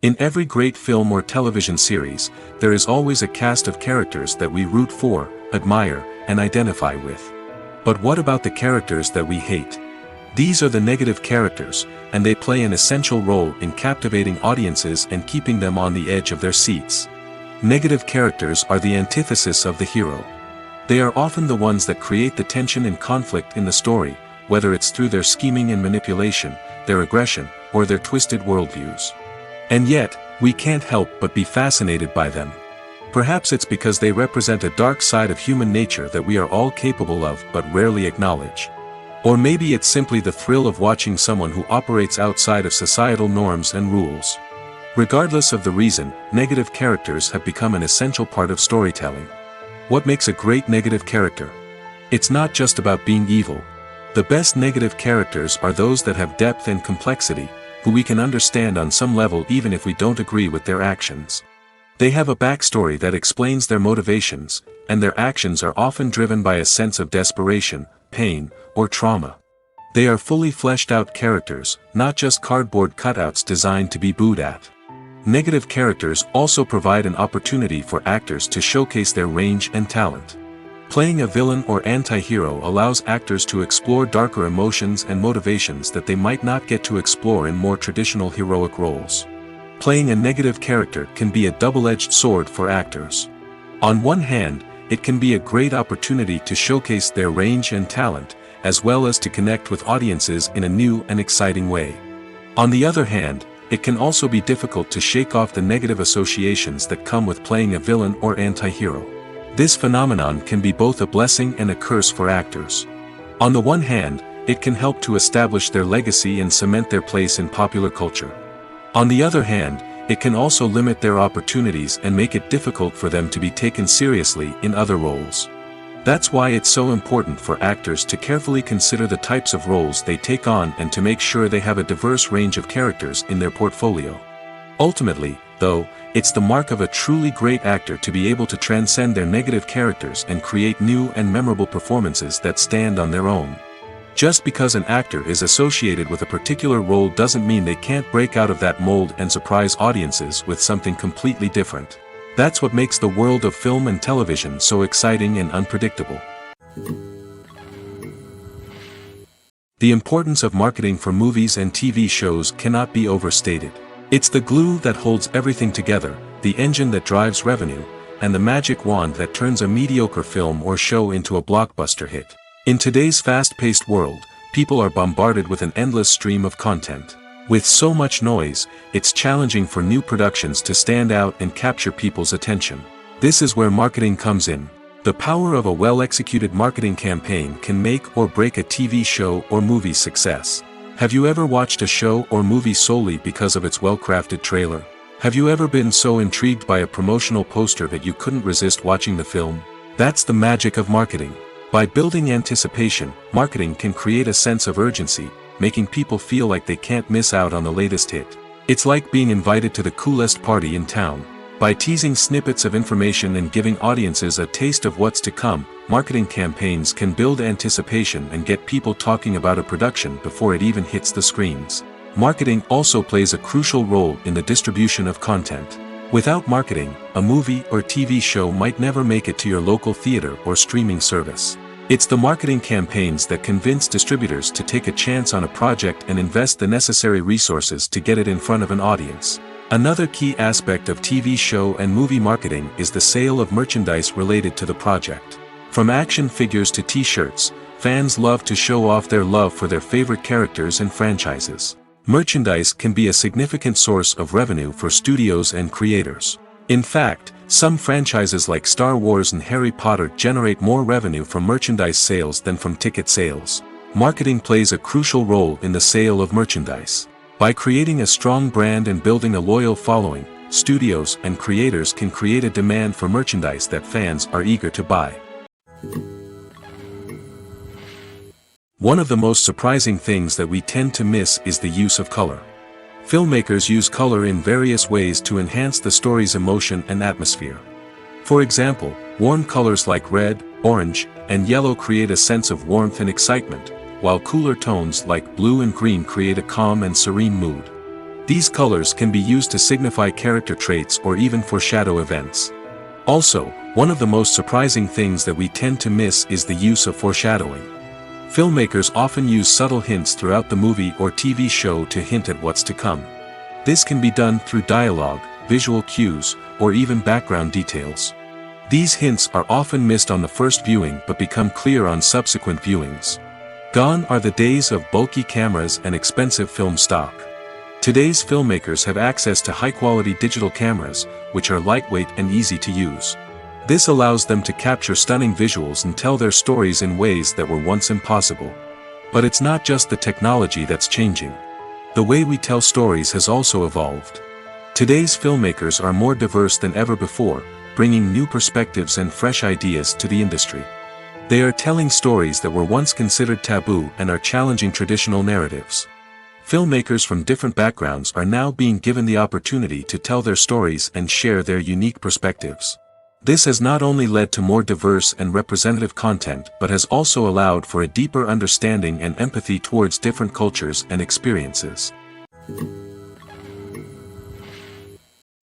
Speaker 2: In every great film or television series, there is always a cast of characters that we root for, admire, and identify with. But what about the characters that we hate? These are the negative characters, and they play an essential role in captivating audiences and keeping them on the edge of their seats. Negative characters are the antithesis of the hero. They are often the ones that create the tension and conflict in the story, whether it's through their scheming and manipulation, their aggression, or their twisted worldviews. And yet, we can't help but be fascinated by them. Perhaps it's because they represent a dark side of human nature that we are all capable of but rarely acknowledge. Or maybe it's simply the thrill of watching someone who operates outside of societal norms and rules. Regardless of the reason, negative characters have become an essential part of storytelling. What makes a great negative character? It's not just about being evil. The best negative characters are those that have depth and complexity, who we can understand on some level even if we don't agree with their actions. They have a backstory that explains their motivations, and their actions are often driven by a sense of desperation, pain, or trauma. They are fully fleshed out characters, not just cardboard cutouts designed to be booed at. Negative characters also provide an opportunity for actors to showcase their range and talent. Playing a villain or anti-hero allows actors to explore darker emotions and motivations that they might not get to explore in more traditional heroic roles. Playing a negative character can be a double-edged sword for actors. On one hand, it can be a great opportunity to showcase their range and talent, as well as to connect with audiences in a new and exciting way. On the other hand, it can also be difficult to shake off the negative associations that come with playing a villain or anti-hero. This phenomenon can be both a blessing and a curse for actors. On the one hand, it can help to establish their legacy and cement their place in popular culture. On the other hand, it can also limit their opportunities and make it difficult for them to be taken seriously in other roles. That's why it's so important for actors to carefully consider the types of roles they take on and to make sure they have a diverse range of characters in their portfolio. Ultimately, though, it's the mark of a truly great actor to be able to transcend their negative characters and create new and memorable performances that stand on their own. Just because an actor is associated with a particular role doesn't mean they can't break out of that mold and surprise audiences with something completely different. That's what makes the world of film and television so exciting and unpredictable. The importance of marketing for movies and TV shows cannot be overstated. It's the glue that holds everything together, the engine that drives revenue, and the magic wand that turns a mediocre film or show into a blockbuster hit. In today's fast-paced world, people are bombarded with an endless stream of content. With so much noise, it's challenging for new productions to stand out and capture people's attention. This is where marketing comes in. The power of a well-executed marketing campaign can make or break a TV show or movie's success. Have you ever watched a show or movie solely because of its well-crafted trailer? Have you ever been so intrigued by a promotional poster that you couldn't resist watching the film? That's the magic of marketing. By building anticipation, marketing can create a sense of urgency, making people feel like they can't miss out on the latest hit. It's like being invited to the coolest party in town. By teasing snippets of information and giving audiences a taste of what's to come, marketing campaigns can build anticipation and get people talking about a production before it even hits the screens. Marketing also plays a crucial role in the distribution of content. Without marketing, a movie or TV show might never make it to your local theater or streaming service. It's the marketing campaigns that convince distributors to take a chance on a project and invest the necessary resources to get it in front of an audience. Another key aspect of TV show and movie marketing is the sale of merchandise related to the project. From action figures to t-shirts, fans love to show off their love for their favorite characters and franchises. Merchandise can be a significant source of revenue for studios and creators. In fact, some franchises like Star Wars and Harry Potter generate more revenue from merchandise sales than from ticket sales. Marketing plays a crucial role in the sale of merchandise. By creating a strong brand and building a loyal following, studios and creators can create a demand for merchandise that fans are eager to buy. One of the most surprising things that we tend to miss is the use of color. Filmmakers use color in various ways to enhance the story's emotion and atmosphere. For example, warm colors like red, orange, and yellow create a sense of warmth and excitement, while cooler tones like blue and green create a calm and serene mood. These colors can be used to signify character traits or even foreshadow events. Also, one of the most surprising things that we tend to miss is the use of foreshadowing. Filmmakers often use subtle hints throughout the movie or TV show to hint at what's to come. This can be done through dialogue, visual cues, or even background details. These hints are often missed on the first viewing but become clear on subsequent viewings. Gone are the days of bulky cameras and expensive film stock. Today's filmmakers have access to high-quality digital cameras, which are lightweight and easy to use. This allows them to capture stunning visuals and tell their stories in ways that were once impossible. But it's not just the technology that's changing. The way we tell stories has also evolved. Today's filmmakers are more diverse than ever before, bringing new perspectives and fresh ideas to the industry. They are telling stories that were once considered taboo and are challenging traditional narratives. Filmmakers from different backgrounds are now being given the opportunity to tell their stories and share their unique perspectives. This has not only led to more diverse and representative content but has also allowed for a deeper understanding and empathy towards different cultures and experiences.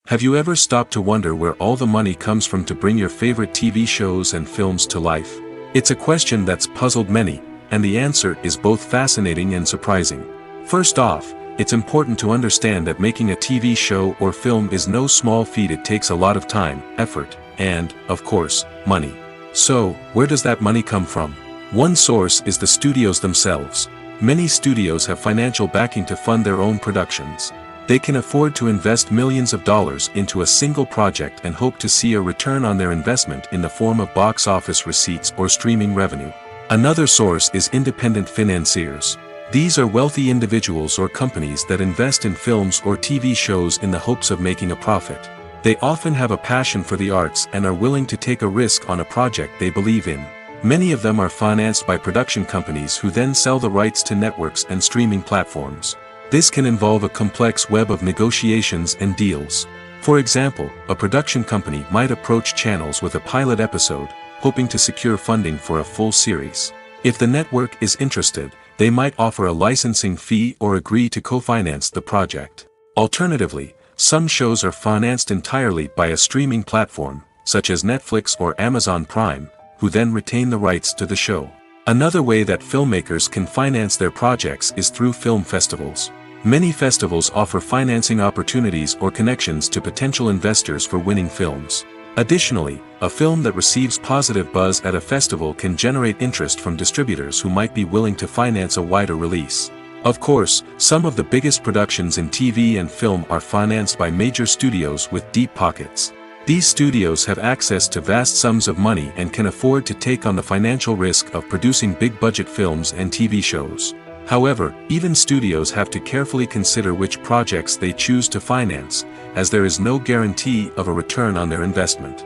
Speaker 2: Have you ever stopped to wonder where all the money comes from to bring your favorite TV shows and films to life? It's a question that's puzzled many, and the answer is both fascinating and surprising. First off, it's important to understand that making a TV show or film is no small feat. It takes a lot of time, effort, and, of course, money. So, where does that money come from? One source is the studios themselves. Many studios have financial backing to fund their own productions. They can afford to invest millions of dollars into a single project and hope to see a return on their investment in the form of box office receipts or streaming revenue. Another source is independent financiers. These are wealthy individuals or companies that invest in films or TV shows in the hopes of making a profit. They often have a passion for the arts and are willing to take a risk on a project they believe in. Many of them are financed by production companies who then sell the rights to networks and streaming platforms. This can involve a complex web of negotiations and deals. For example, a production company might approach channels with a pilot episode, hoping to secure funding for a full series. If the network is interested, they might offer a licensing fee or agree to co-finance the project. Alternatively, some shows are financed entirely by a streaming platform, such as Netflix or Amazon Prime, who then retain the rights to the show. Another way that filmmakers can finance their projects is through film festivals. Many festivals offer financing opportunities or connections to potential investors for winning films. Additionally, a film that receives positive buzz at a festival can generate interest from distributors who might be willing to finance a wider release. Of course, some of the biggest productions in TV and film are financed by major studios with deep pockets. These studios have access to vast sums of money and can afford to take on the financial risk of producing big-budget films and TV shows. However, even studios have to carefully consider which projects they choose to finance, as there is no guarantee of a return on their investment.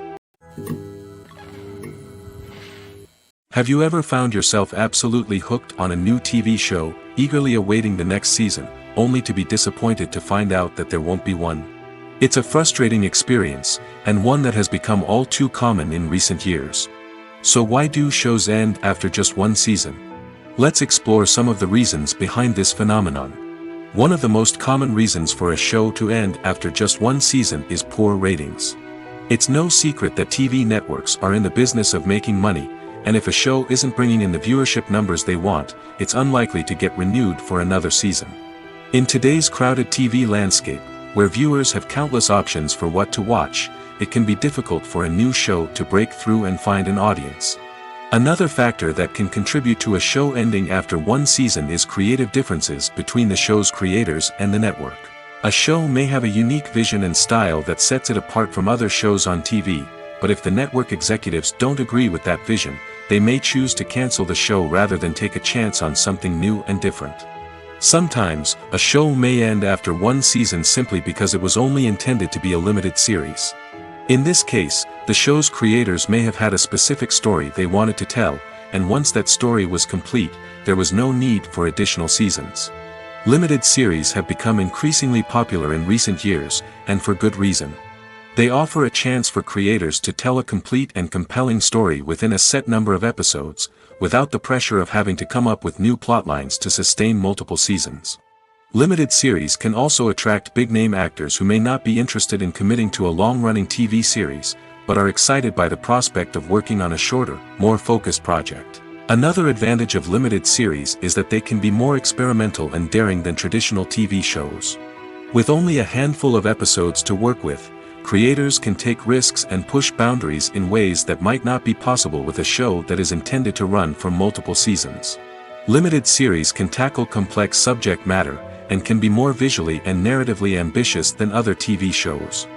Speaker 2: Have you ever found yourself absolutely hooked on a new TV show, eagerly awaiting the next season, only to be disappointed to find out that there won't be one? It's a frustrating experience, and one that has become all too common in recent years. So why do shows end after just one season? Let's explore some of the reasons behind this phenomenon. One of the most common reasons for a show to end after just one season is poor ratings. It's no secret that TV networks are in the business of making money, and if a show isn't bringing in the viewership numbers they want, it's unlikely to get renewed for another season. In today's crowded TV landscape, where viewers have countless options for what to watch, it can be difficult for a new show to break through and find an audience. Another factor that can contribute to a show ending after one season is creative differences between the show's creators and the network. A show may have a unique vision and style that sets it apart from other shows on TV, but if the network executives don't agree with that vision, they may choose to cancel the show rather than take a chance on something new and different. Sometimes, a show may end after one season simply because it was only intended to be a limited series. In this case, the show's creators may have had a specific story they wanted to tell, and once that story was complete, there was no need for additional seasons. Limited series have become increasingly popular in recent years, and for good reason. They offer a chance for creators to tell a complete and compelling story within a set number of episodes, without the pressure of having to come up with new plotlines to sustain multiple seasons. Limited series can also attract big-name actors who may not be interested in committing to a long-running TV series, but are excited by the prospect of working on a shorter, more focused project. Another advantage of limited series is that they can be more experimental and daring than traditional TV shows. With only a handful of episodes to work with, creators can take risks and push boundaries in ways that might not be possible with a show that is intended to run for multiple seasons. Limited series can tackle complex subject matter, and can be more visually and narratively ambitious than other TV shows.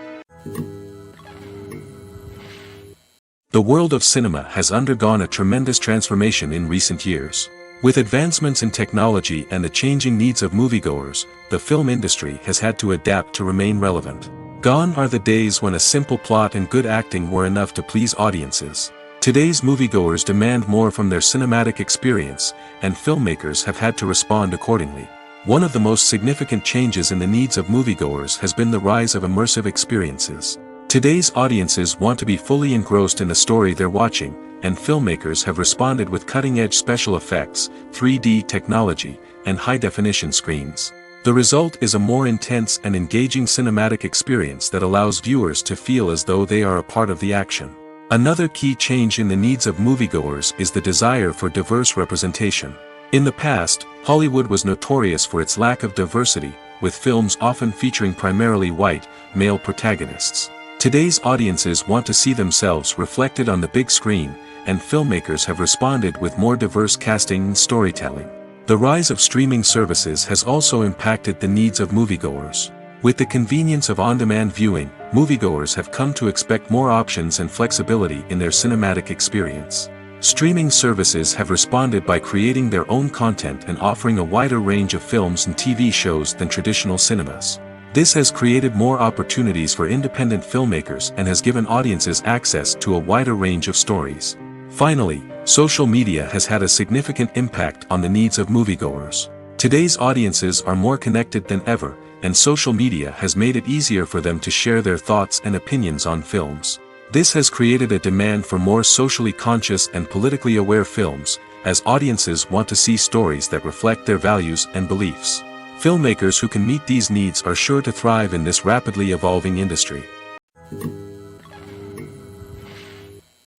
Speaker 2: The world of cinema has undergone a tremendous transformation in recent years. With advancements in technology and the changing needs of moviegoers, the film industry has had to adapt to remain relevant. Gone are the days when a simple plot and good acting were enough to please audiences. Today's moviegoers demand more from their cinematic experience, and filmmakers have had to respond accordingly. One of the most significant changes in the needs of moviegoers has been the rise of immersive experiences. Today's audiences want to be fully engrossed in the story they're watching, and filmmakers have responded with cutting-edge special effects, 3D technology, and high-definition screens. The result is a more intense and engaging cinematic experience that allows viewers to feel as though they are a part of the action. Another key change in the needs of moviegoers is the desire for diverse representation. In the past, Hollywood was notorious for its lack of diversity, with films often featuring primarily white, male protagonists. Today's audiences want to see themselves reflected on the big screen, and filmmakers have responded with more diverse casting and storytelling. The rise of streaming services has also impacted the needs of moviegoers. With the convenience of on-demand viewing, moviegoers have come to expect more options and flexibility in their cinematic experience. Streaming services have responded by creating their own content and offering a wider range of films and TV shows than traditional cinemas. This has created more opportunities for independent filmmakers and has given audiences access to a wider range of stories. Finally, social media has had a significant impact on the needs of moviegoers. Today's audiences are more connected than ever, and social media has made it easier for them to share their thoughts and opinions on films. This has created a demand for more socially conscious and politically aware films, as audiences want to see stories that reflect their values and beliefs. Filmmakers who can meet these needs are sure to thrive in this rapidly evolving industry.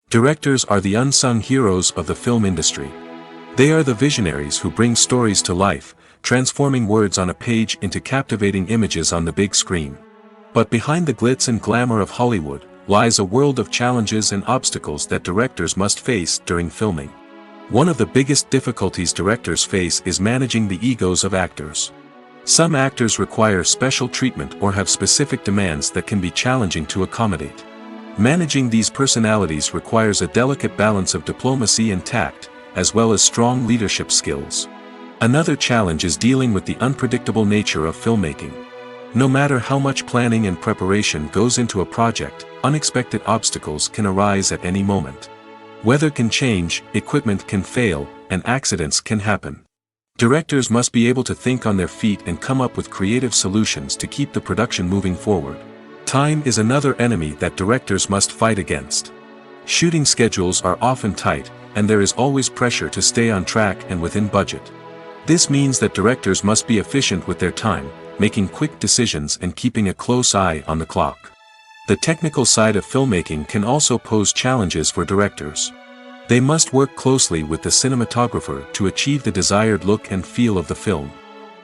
Speaker 2: Directors are the unsung heroes of the film industry. They are the visionaries who bring stories to life, transforming words on a page into captivating images on the big screen. But behind the glitz and glamour of Hollywood lies a world of challenges and obstacles that directors must face during filming. One of the biggest difficulties directors face is managing the egos of actors. Some actors require special treatment or have specific demands that can be challenging to accommodate. Managing these personalities requires a delicate balance of diplomacy and tact, as well as strong leadership skills. Another challenge is dealing with the unpredictable nature of filmmaking. No matter how much planning and preparation goes into a project, unexpected obstacles can arise at any moment. Weather can change, equipment can fail, and accidents can happen. Directors must be able to think on their feet and come up with creative solutions to keep the production moving forward. Time is another enemy that directors must fight against. Shooting schedules are often tight, and there is always pressure to stay on track and within budget. This means that directors must be efficient with their time, making quick decisions and keeping a close eye on the clock. The technical side of filmmaking can also pose challenges for directors. They must work closely with the cinematographer to achieve the desired look and feel of the film.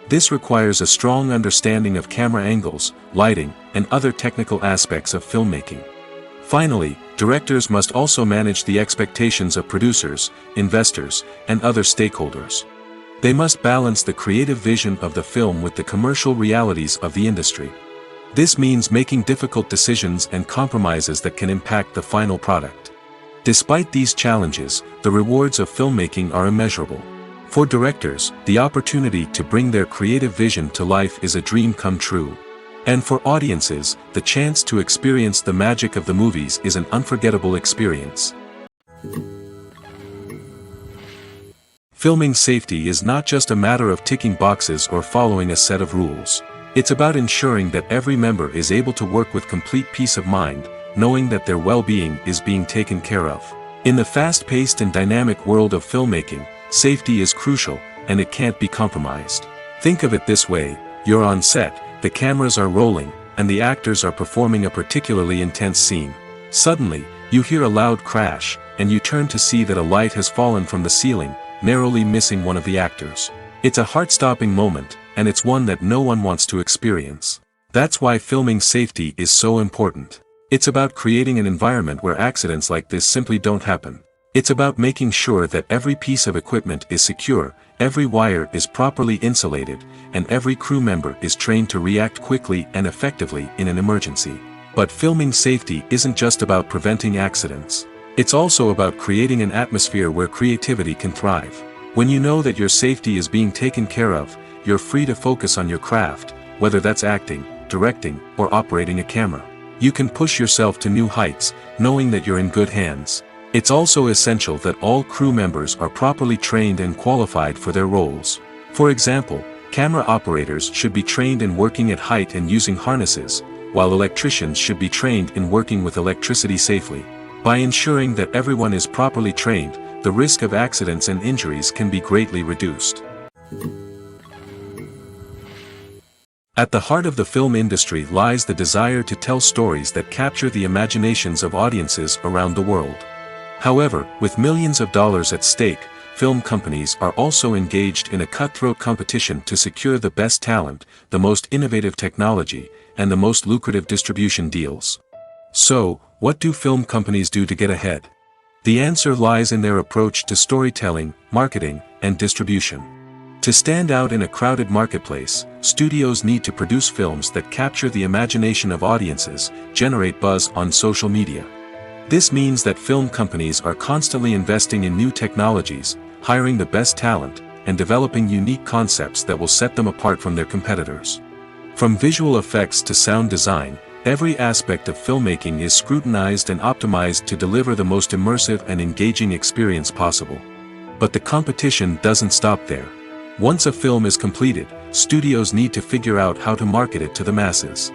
Speaker 2: This requires a strong understanding of camera angles, lighting, and other technical aspects of filmmaking. Finally, directors must also manage the expectations of producers, investors, and other stakeholders. They must balance the creative vision of the film with the commercial realities of the industry. This means making difficult decisions and compromises that can impact the final product. Despite these challenges, the rewards of filmmaking are immeasurable. For directors, the opportunity to bring their creative vision to life is a dream come true. And for audiences, the chance to experience the magic of the movies is an unforgettable experience. Filming safety is not just a matter of ticking boxes or following a set of rules. It's about ensuring that every member is able to work with complete peace of mind, knowing that their well-being is being taken care of. In the fast-paced and dynamic world of filmmaking, safety is crucial, and it can't be compromised. Think of it this way: you're on set, the cameras are rolling, and the actors are performing a particularly intense scene. Suddenly, you hear a loud crash, and you turn to see that a light has fallen from the ceiling, narrowly missing one of the actors. It's a heart-stopping moment, and it's one that no one wants to experience. That's why filming safety is so important. It's about creating an environment where accidents like this simply don't happen. It's about making sure that every piece of equipment is secure, every wire is properly insulated, and every crew member is trained to react quickly and effectively in an emergency. But filming safety isn't just about preventing accidents. It's also about creating an atmosphere where creativity can thrive. When you know that your safety is being taken care of, you're free to focus on your craft, whether that's acting, directing, or operating a camera. You can push yourself to new heights, knowing that you're in good hands. It's also essential that all crew members are properly trained and qualified for their roles. For example, camera operators should be trained in working at height and using harnesses, while electricians should be trained in working with electricity safely. By ensuring that everyone is properly trained, the risk of accidents and injuries can be greatly reduced. At the heart of the film industry lies the desire to tell stories that capture the imaginations of audiences around the world. However, with millions of dollars at stake, film companies are also engaged in a cutthroat competition to secure the best talent, the most innovative technology, and the most lucrative distribution deals. So, what do film companies do to get ahead? The answer lies in their approach to storytelling, marketing, and distribution. To stand out in a crowded marketplace, studios need to produce films that capture the imagination of audiences, generate buzz on social media. This means that film companies are constantly investing in new technologies, hiring the best talent, and developing unique concepts that will set them apart from their competitors. From visual effects to sound design, every aspect of filmmaking is scrutinized and optimized to deliver the most immersive and engaging experience possible. But the competition doesn't stop there. Once a film is completed, studios need to figure out how to market it to the masses.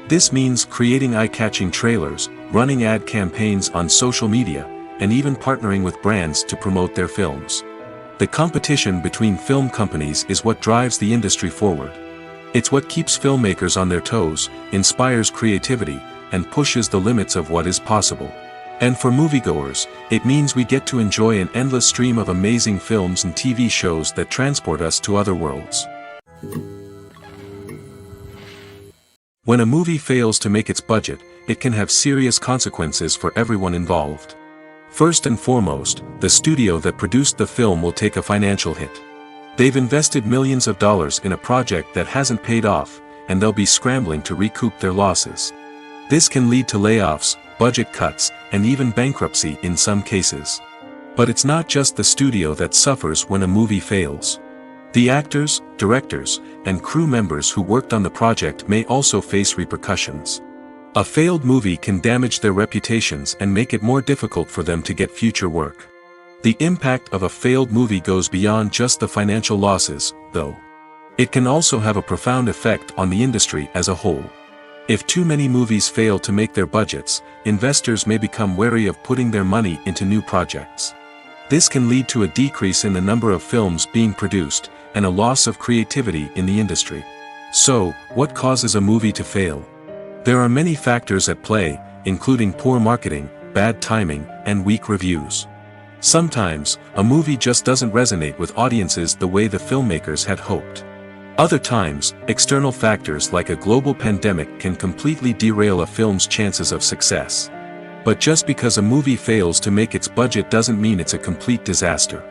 Speaker 2: This means creating eye-catching trailers, running ad campaigns on social media, and even partnering with brands to promote their films. The competition between film companies is what drives the industry forward. It's what keeps filmmakers on their toes, inspires creativity, and pushes the limits of what is possible. And for moviegoers, it means we get to enjoy an endless stream of amazing films and TV shows that transport us to other worlds. When a movie fails to make its budget, it can have serious consequences for everyone involved. First and foremost, the studio that produced the film will take a financial hit. They've invested millions of dollars in a project that hasn't paid off, and they'll be scrambling to recoup their losses. This can lead to layoffs, budget cuts, and even bankruptcy in some cases. But it's not just the studio that suffers when a movie fails. The actors, directors, and crew members who worked on the project may also face repercussions. A failed movie can damage their reputations and make it more difficult for them to get future work. The impact of a failed movie goes beyond just the financial losses, though. It can also have a profound effect on the industry as a whole. If too many movies fail to make their budgets, investors may become wary of putting their money into new projects. This can lead to a decrease in the number of films being produced, and a loss of creativity in the industry. So, what causes a movie to fail? There are many factors at play, including poor marketing, bad timing, and weak reviews. Sometimes, a movie just doesn't resonate with audiences the way the filmmakers had hoped. Other times, external factors like a global pandemic can completely derail a film's chances of success. But just because a movie fails to make its budget doesn't mean it's a complete disaster.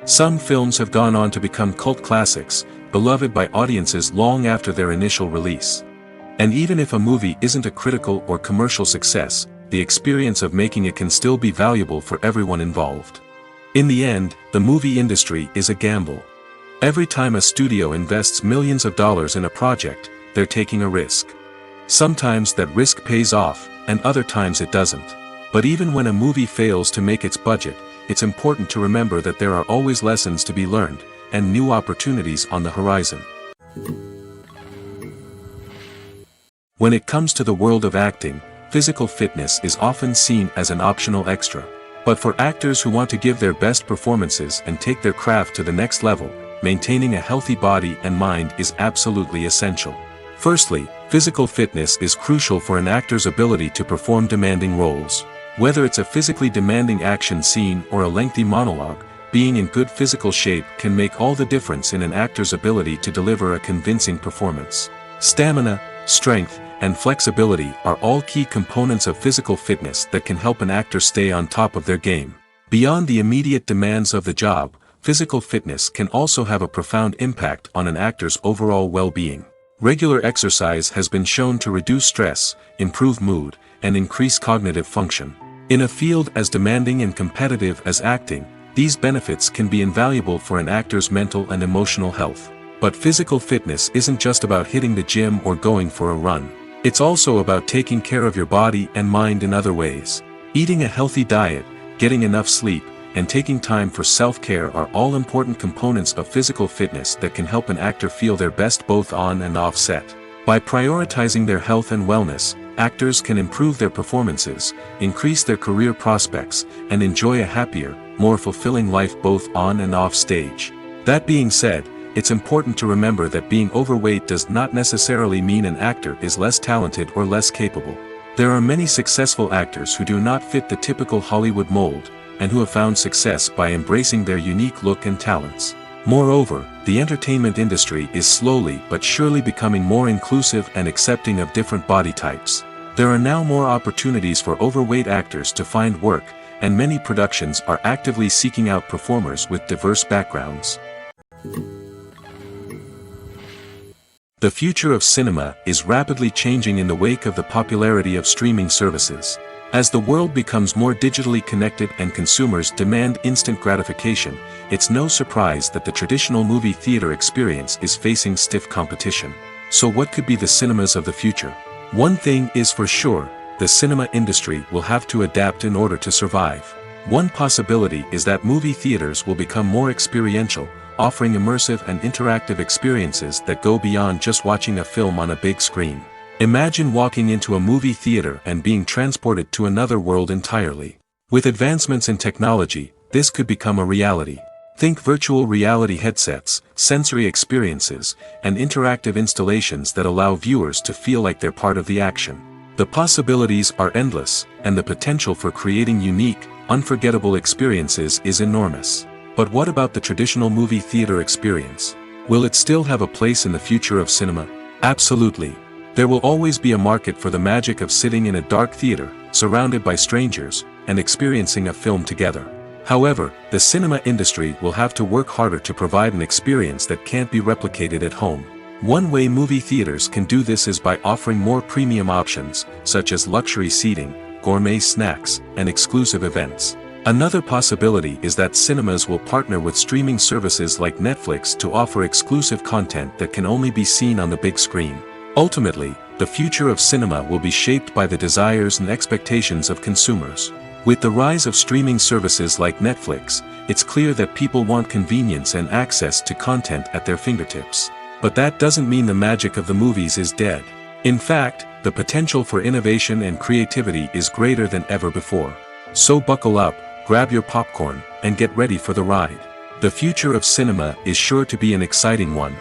Speaker 2: Some films have gone on to become cult classics, beloved by audiences long after their initial release. And even if a movie isn't a critical or commercial success, the experience of making it can still be valuable for everyone involved. In the end, the movie industry is a gamble. Every time a studio invests millions of dollars in a project, they're taking a risk. Sometimes that risk pays off, and other times it doesn't. But even when a movie fails to make its budget, it's important to remember that there are always lessons to be learned, and new opportunities on the horizon. When it comes to the world of acting, physical fitness is often seen as an optional extra. But for actors who want to give their best performances and take their craft to the next level, maintaining a healthy body and mind is absolutely essential. Firstly, physical fitness is crucial for an actor's ability to perform demanding roles. Whether it's a physically demanding action scene or a lengthy monologue, being in good physical shape can make all the difference in an actor's ability to deliver a convincing performance. Stamina, strength, and flexibility are all key components of physical fitness that can help an actor stay on top of their game. Beyond the immediate demands of the job, physical fitness can also have a profound impact on an actor's overall well-being. Regular exercise has been shown to reduce stress, improve mood, and increase cognitive function. In a field as demanding and competitive as acting, these benefits can be invaluable for an actor's mental and emotional health. But physical fitness isn't just about hitting the gym or going for a run. It's also about taking care of your body and mind in other ways. Eating a healthy diet, getting enough sleep, and taking time for self-care are all important components of physical fitness that can help an actor feel their best both on and off set. By prioritizing their health and wellness, actors can improve their performances, increase their career prospects, and enjoy a happier, more fulfilling life both on and off stage. That being said, it's important to remember that being overweight does not necessarily mean an actor is less talented or less capable. There are many successful actors who do not fit the typical Hollywood mold, and who have found success by embracing their unique look and talents. Moreover, the entertainment industry is slowly but surely becoming more inclusive and accepting of different body types. There are now more opportunities for overweight actors to find work, and many productions are actively seeking out performers with diverse backgrounds. The future of cinema is rapidly changing in the wake of the popularity of streaming services. As the world becomes more digitally connected and consumers demand instant gratification, it's no surprise that the traditional movie theater experience is facing stiff competition. So what could be the cinemas of the future? One thing is for sure, the cinema industry will have to adapt in order to survive. One possibility is that movie theaters will become more experiential, offering immersive and interactive experiences that go beyond just watching a film on a big screen. Imagine walking into a movie theater and being transported to another world entirely. With advancements in technology, this could become a reality. Think virtual reality headsets, sensory experiences, and interactive installations that allow viewers to feel like they're part of the action. The possibilities are endless, and the potential for creating unique, unforgettable experiences is enormous. But what about the traditional movie theater experience? Will it still have a place in the future of cinema? Absolutely. There will always be a market for the magic of sitting in a dark theater, surrounded by strangers, and experiencing a film together. However, the cinema industry will have to work harder to provide an experience that can't be replicated at home. One way movie theaters can do this is by offering more premium options, such as luxury seating, gourmet snacks, and exclusive events. Another possibility is that cinemas will partner with streaming services like Netflix to offer exclusive content that can only be seen on the big screen. Ultimately, the future of cinema will be shaped by the desires and expectations of consumers. With the rise of streaming services like Netflix, it's clear that people want convenience and access to content at their fingertips. But that doesn't mean the magic of the movies is dead. In fact, the potential for innovation and creativity is greater than ever before. So buckle up, grab your popcorn, and get ready for the ride. The future of cinema is sure to be an exciting one.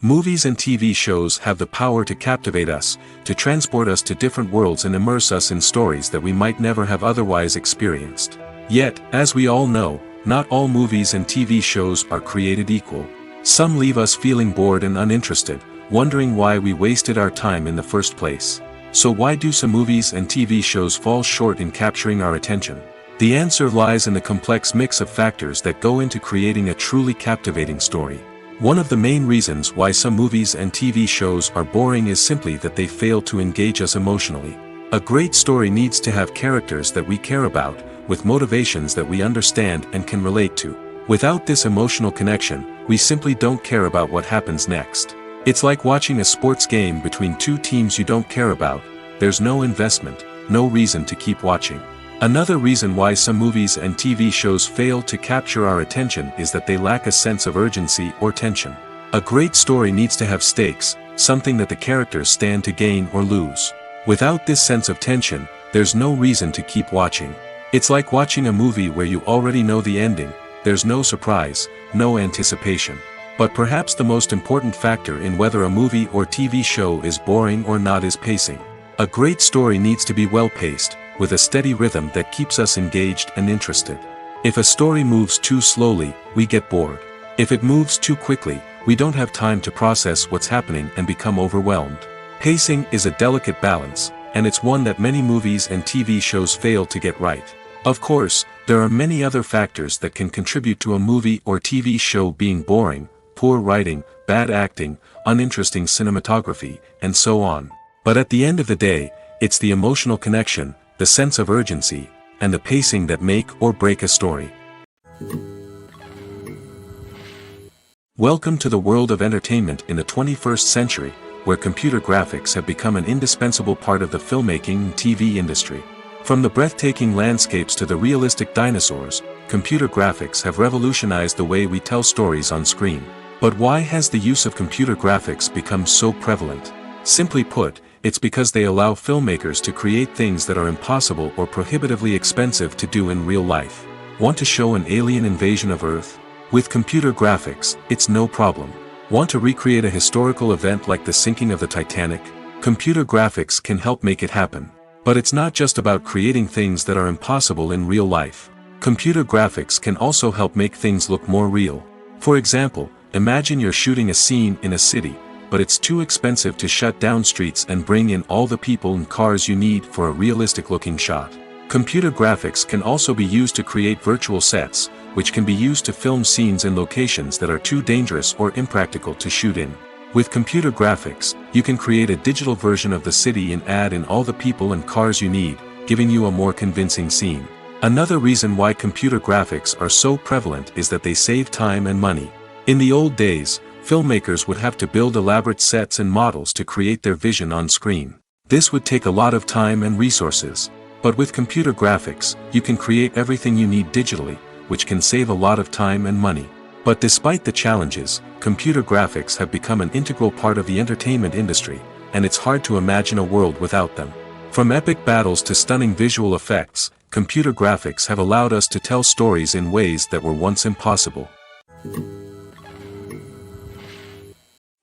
Speaker 2: Movies and TV shows have the power to captivate us, to transport us to different worlds and immerse us in stories that we might never have otherwise experienced. Yet, as we all know, not all movies and TV shows are created equal. Some leave us feeling bored and uninterested, wondering why we wasted our time in the first place. So why do some movies and TV shows fall short in capturing our attention? The answer lies in the complex mix of factors that go into creating a truly captivating story. One of the main reasons why some movies and TV shows are boring is simply that they fail to engage us emotionally. A great story needs to have characters that we care about, with motivations that we understand and can relate to. Without this emotional connection, we simply don't care about what happens next. It's like watching a sports game between two teams you don't care about. There's no investment, no reason to keep watching. Another reason why some movies and TV shows fail to capture our attention is that they lack a sense of urgency or tension. A great story needs to have stakes, something that the characters stand to gain or lose. Without this sense of tension, there's no reason to keep watching. It's like watching a movie where you already know the ending, there's no surprise, no anticipation. But perhaps the most important factor in whether a movie or TV show is boring or not is pacing. A great story needs to be well-paced, with a steady rhythm that keeps us engaged and interested. If a story moves too slowly, we get bored. If it moves too quickly, we don't have time to process what's happening and become overwhelmed. Pacing is a delicate balance, and it's one that many movies and TV shows fail to get right. Of course, there are many other factors that can contribute to a movie or TV show being boring: poor writing, bad acting, uninteresting cinematography, and so on. But at the end of the day, it's the emotional connection, the sense of urgency, and the pacing that make or break a story. Welcome to the world of entertainment in the 21st century, where computer graphics have become an indispensable part of the filmmaking and TV industry. From the breathtaking landscapes to the realistic dinosaurs, computer graphics have revolutionized the way we tell stories on screen. But why has the use of computer graphics become so prevalent? Simply put, it's because they allow filmmakers to create things that are impossible or prohibitively expensive to do in real life. Want to show an alien invasion of Earth? With computer graphics, it's no problem. Want to recreate a historical event like the sinking of the Titanic? Computer graphics can help make it happen. But it's not just about creating things that are impossible in real life. Computer graphics can also help make things look more real. For example, imagine you're shooting a scene in a city, but it's too expensive to shut down streets and bring in all the people and cars you need for a realistic-looking shot. Computer graphics can also be used to create virtual sets, which can be used to film scenes in locations that are too dangerous or impractical to shoot in. With computer graphics, you can create a digital version of the city and add in all the people and cars you need, giving you a more convincing scene. Another reason why computer graphics are so prevalent is that they save time and money. In the old days, filmmakers would have to build elaborate sets and models to create their vision on screen. This would take a lot of time and resources. But with computer graphics, you can create everything you need digitally, which can save a lot of time and money. But despite the challenges, computer graphics have become an integral part of the entertainment industry, and it's hard to imagine a world without them. From epic battles to stunning visual effects, computer graphics have allowed us to tell stories in ways that were once impossible.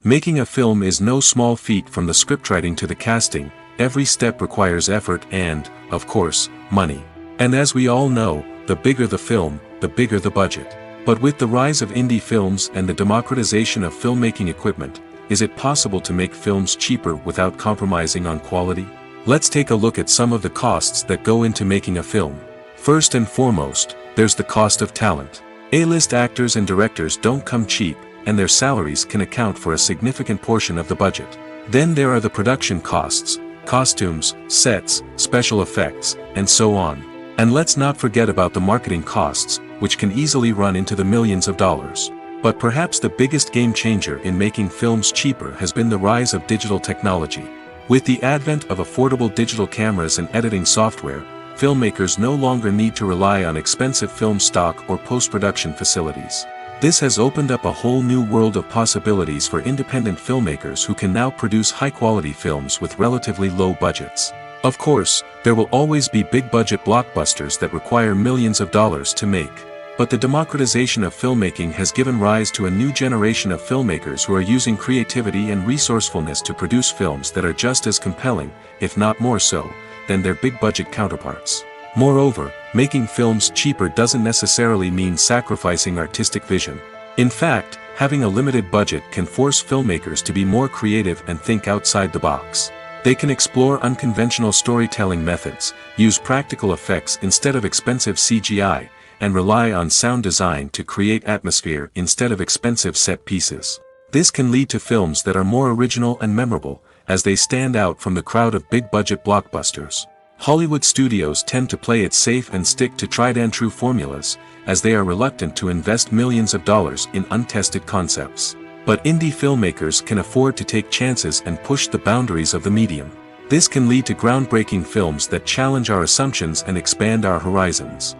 Speaker 2: Making a film is no small feat. From the scriptwriting to the casting, every step requires effort and, of course, money. And as we all know, the bigger the film, the bigger the budget. But with the rise of indie films and the democratization of filmmaking equipment, is it possible to make films cheaper without compromising on quality? Let's take a look at some of the costs that go into making a film. First and foremost, there's the cost of talent. A-list actors and directors don't come cheap, and their salaries can account for a significant portion of the budget. Then there are the production costs, costumes, sets, special effects, and so on. And let's not forget about the marketing costs, which can easily run into the millions of dollars. But perhaps the biggest game changer in making films cheaper has been the rise of digital technology. With the advent of affordable digital cameras and editing software, filmmakers no longer need to rely on expensive film stock or post-production facilities. This has opened up a whole new world of possibilities for independent filmmakers who can now produce high-quality films with relatively low budgets. Of course, there will always be big-budget blockbusters that require millions of dollars to make. But the democratization of filmmaking has given rise to a new generation of filmmakers who are using creativity and resourcefulness to produce films that are just as compelling, if not more so, than their big-budget counterparts. Moreover, making films cheaper doesn't necessarily mean sacrificing artistic vision. In fact, having a limited budget can force filmmakers to be more creative and think outside the box. They can explore unconventional storytelling methods, use practical effects instead of expensive CGI, and rely on sound design to create atmosphere instead of expensive set pieces. This can lead to films that are more original and memorable, as they stand out from the crowd of big-budget blockbusters. Hollywood studios tend to play it safe and stick to tried-and-true formulas, as they are reluctant to invest millions of dollars in untested concepts. But indie filmmakers can afford to take chances and push the boundaries of the medium. This can lead to groundbreaking films that challenge our assumptions and expand our horizons.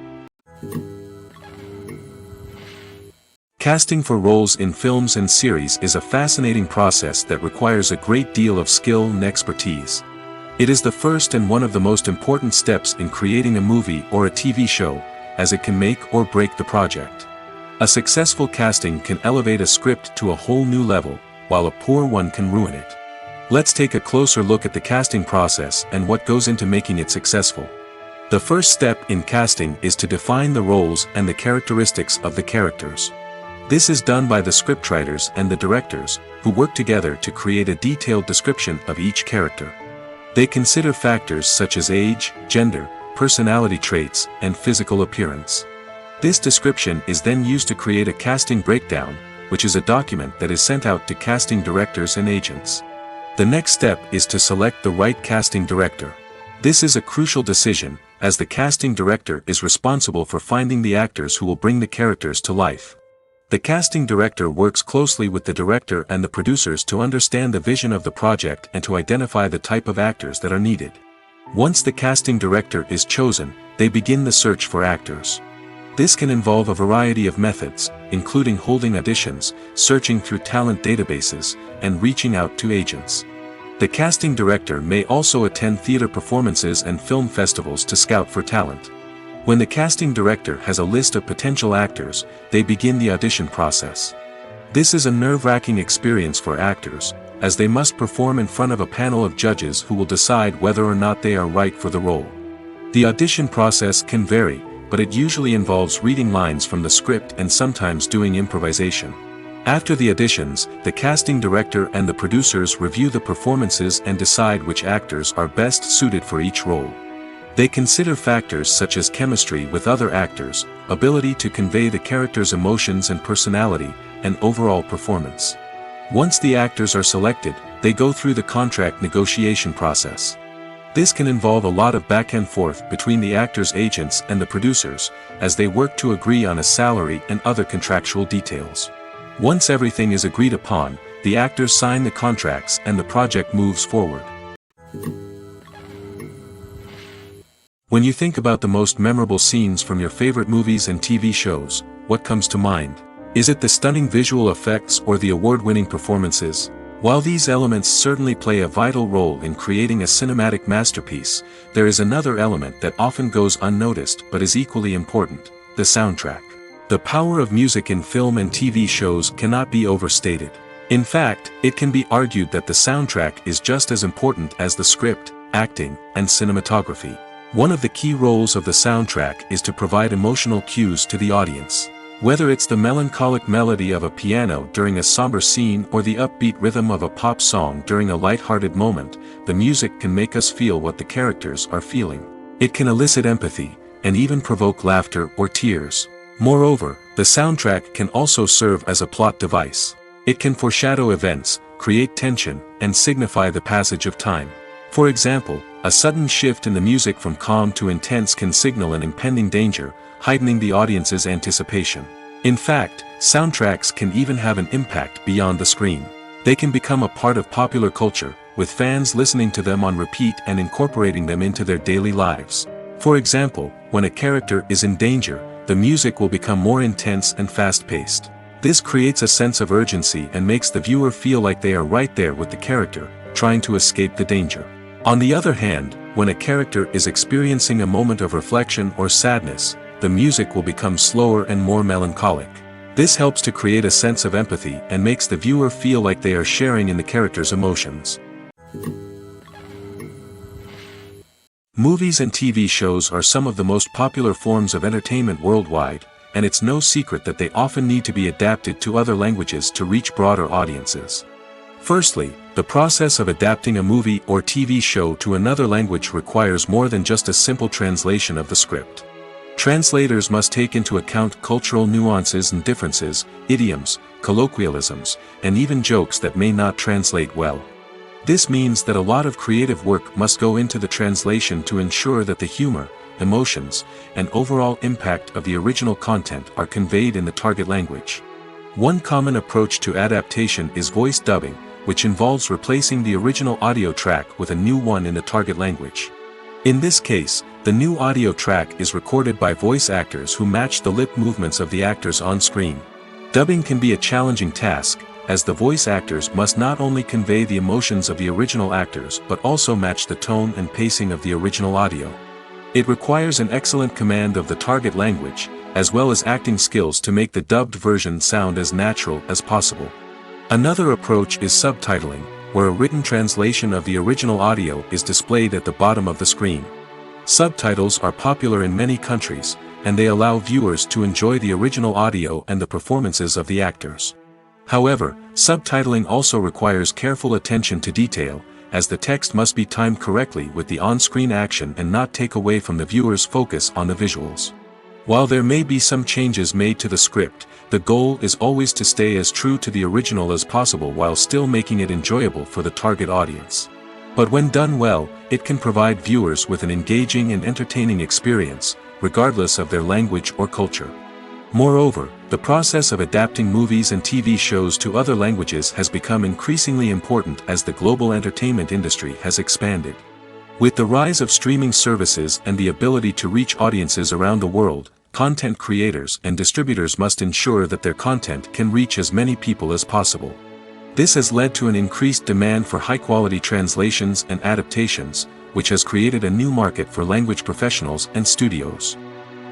Speaker 2: Casting for roles in films and series is a fascinating process that requires a great deal of skill and expertise. It is the first and one of the most important steps in creating a movie or a TV show, as it can make or break the project. A successful casting can elevate a script to a whole new level, while a poor one can ruin it. Let's take a closer look at the casting process and what goes into making it successful. The first step in casting is to define the roles and the characteristics of the characters. This is done by the scriptwriters and the directors, who work together to create a detailed description of each character. They consider factors such as age, gender, personality traits, and physical appearance. This description is then used to create a casting breakdown, which is a document that is sent out to casting directors and agents. The next step is to select the right casting director. This is a crucial decision, as the casting director is responsible for finding the actors who will bring the characters to life. The casting director works closely with the director and the producers to understand the vision of the project and to identify the type of actors that are needed. Once the casting director is chosen, they begin the search for actors. This can involve a variety of methods, including holding auditions, searching through talent databases, and reaching out to agents. The casting director may also attend theater performances and film festivals to scout for talent. When the casting director has a list of potential actors, they begin the audition process. This is a nerve-wracking experience for actors, as they must perform in front of a panel of judges who will decide whether or not they are right for the role. The audition process can vary, but it usually involves reading lines from the script and sometimes doing improvisation. After the auditions, the casting director and the producers review the performances and decide which actors are best suited for each role. They consider factors such as chemistry with other actors, ability to convey the character's emotions and personality, and overall performance. Once the actors are selected, they go through the contract negotiation process. This can involve a lot of back and forth between the actors' agents and the producers, as they work to agree on a salary and other contractual details. Once everything is agreed upon, the actors sign the contracts and the project moves forward. When you think about the most memorable scenes from your favorite movies and TV shows, what comes to mind? Is it the stunning visual effects or the award-winning performances? While these elements certainly play a vital role in creating a cinematic masterpiece, there is another element that often goes unnoticed but is equally important: the soundtrack. The power of music in film and TV shows cannot be overstated. In fact, it can be argued that the soundtrack is just as important as the script, acting, and cinematography. One of the key roles of the soundtrack is to provide emotional cues to the audience. Whether it's the melancholic melody of a piano during a somber scene or the upbeat rhythm of a pop song during a light-hearted moment, the music can make us feel what the characters are feeling. It can elicit empathy, and even provoke laughter or tears. Moreover, the soundtrack can also serve as a plot device. It can foreshadow events, create tension, and signify the passage of time. For example, a sudden shift in the music from calm to intense can signal an impending danger, heightening the audience's anticipation. In fact, soundtracks can even have an impact beyond the screen. They can become a part of popular culture, with fans listening to them on repeat and incorporating them into their daily lives. For example, when a character is in danger, the music will become more intense and fast-paced. This creates a sense of urgency and makes the viewer feel like they are right there with the character, trying to escape the danger. On the other hand, when a character is experiencing a moment of reflection or sadness, the music will become slower and more melancholic. This helps to create a sense of empathy and makes the viewer feel like they are sharing in the character's emotions. Movies and TV shows are some of the most popular forms of entertainment worldwide, and it's no secret that they often need to be adapted to other languages to reach broader audiences. Firstly, the process of adapting a movie or TV show to another language requires more than just a simple translation of the script. Translators must take into account cultural nuances and differences, idioms, colloquialisms, and even jokes that may not translate well. This means that a lot of creative work must go into the translation to ensure that the humor, emotions, and overall impact of the original content are conveyed in the target language. One common approach to adaptation is voice dubbing, which involves replacing the original audio track with a new one in the target language. In this case, the new audio track is recorded by voice actors who match the lip movements of the actors on screen. Dubbing can be a challenging task, as the voice actors must not only convey the emotions of the original actors but also match the tone and pacing of the original audio. It requires an excellent command of the target language, as well as acting skills to make the dubbed version sound as natural as possible. Another approach is subtitling, where a written translation of the original audio is displayed at the bottom of the screen. Subtitles are popular in many countries, and they allow viewers to enjoy the original audio and the performances of the actors. However, subtitling also requires careful attention to detail, as the text must be timed correctly with the on-screen action and not take away from the viewer's focus on the visuals. While there may be some changes made to the script, the goal is always to stay as true to the original as possible while still making it enjoyable for the target audience. But when done well, it can provide viewers with an engaging and entertaining experience, regardless of their language or culture. Moreover, the process of adapting movies and TV shows to other languages has become increasingly important as the global entertainment industry has expanded. With the rise of streaming services and the ability to reach audiences around the world, content creators and distributors must ensure that their content can reach as many people as possible. This has led to an increased demand for high-quality translations and adaptations, which has created a new market for language professionals and studios.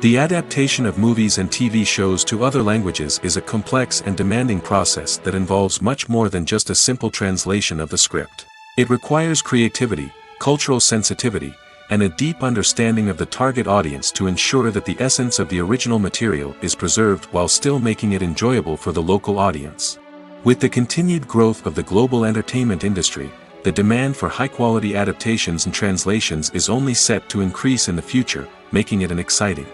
Speaker 2: The adaptation of movies and TV shows to other languages is a complex and demanding process that involves much more than just a simple translation of the script. It requires creativity, cultural sensitivity, and a deep understanding of the target audience to ensure that the essence of the original material is preserved while still making it enjoyable for the local audience. With the continued growth of the global entertainment industry, the demand for high-quality adaptations and translations is only set to increase in the future, making it an exciting.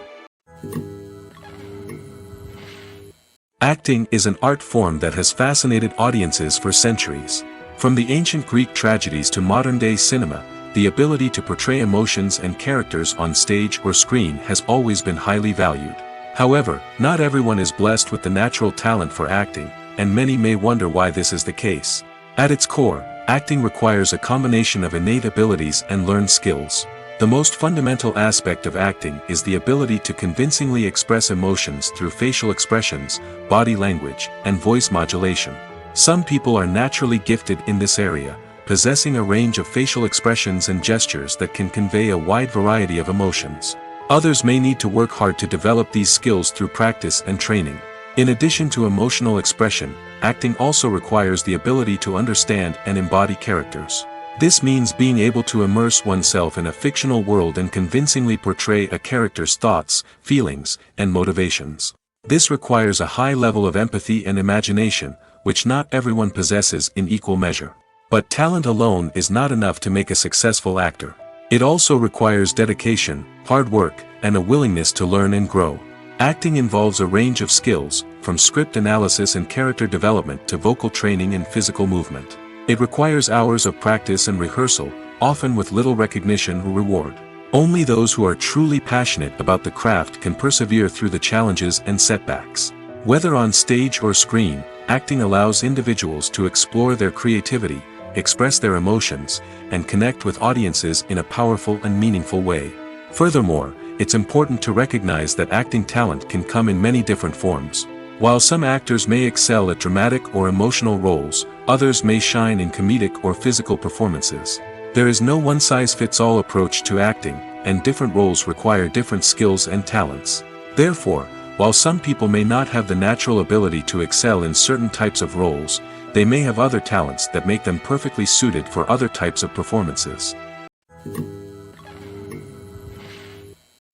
Speaker 2: Acting is an art form that has fascinated audiences for centuries. From the ancient Greek tragedies to modern-day cinema, the ability to portray emotions and characters on stage or screen has always been highly valued. However, not everyone is blessed with the natural talent for acting, and many may wonder why this is the case. At its core, acting requires a combination of innate abilities and learned skills. The most fundamental aspect of acting is the ability to convincingly express emotions through facial expressions, body language, and voice modulation. Some people are naturally gifted in this area, possessing a range of facial expressions and gestures that can convey a wide variety of emotions. Others may need to work hard to develop these skills through practice and training. In addition to emotional expression, acting also requires the ability to understand and embody characters. This means being able to immerse oneself in a fictional world and convincingly portray a character's thoughts, feelings, and motivations. This requires a high level of empathy and imagination, which not everyone possesses in equal measure. But talent alone is not enough to make a successful actor. It also requires dedication, hard work, and a willingness to learn and grow. Acting involves a range of skills, from script analysis and character development to vocal training and physical movement. It requires hours of practice and rehearsal, often with little recognition or reward. Only those who are truly passionate about the craft can persevere through the challenges and setbacks. Whether on stage or screen, acting allows individuals to explore their creativity, express their emotions, and connect with audiences in a powerful and meaningful way. Furthermore, it's important to recognize that acting talent can come in many different forms. While some actors may excel at dramatic or emotional roles, others may shine in comedic or physical performances. There is no one-size-fits-all approach to acting, and different roles require different skills and talents. Therefore, while some people may not have the natural ability to excel in certain types of roles, they may have other talents that make them perfectly suited for other types of performances.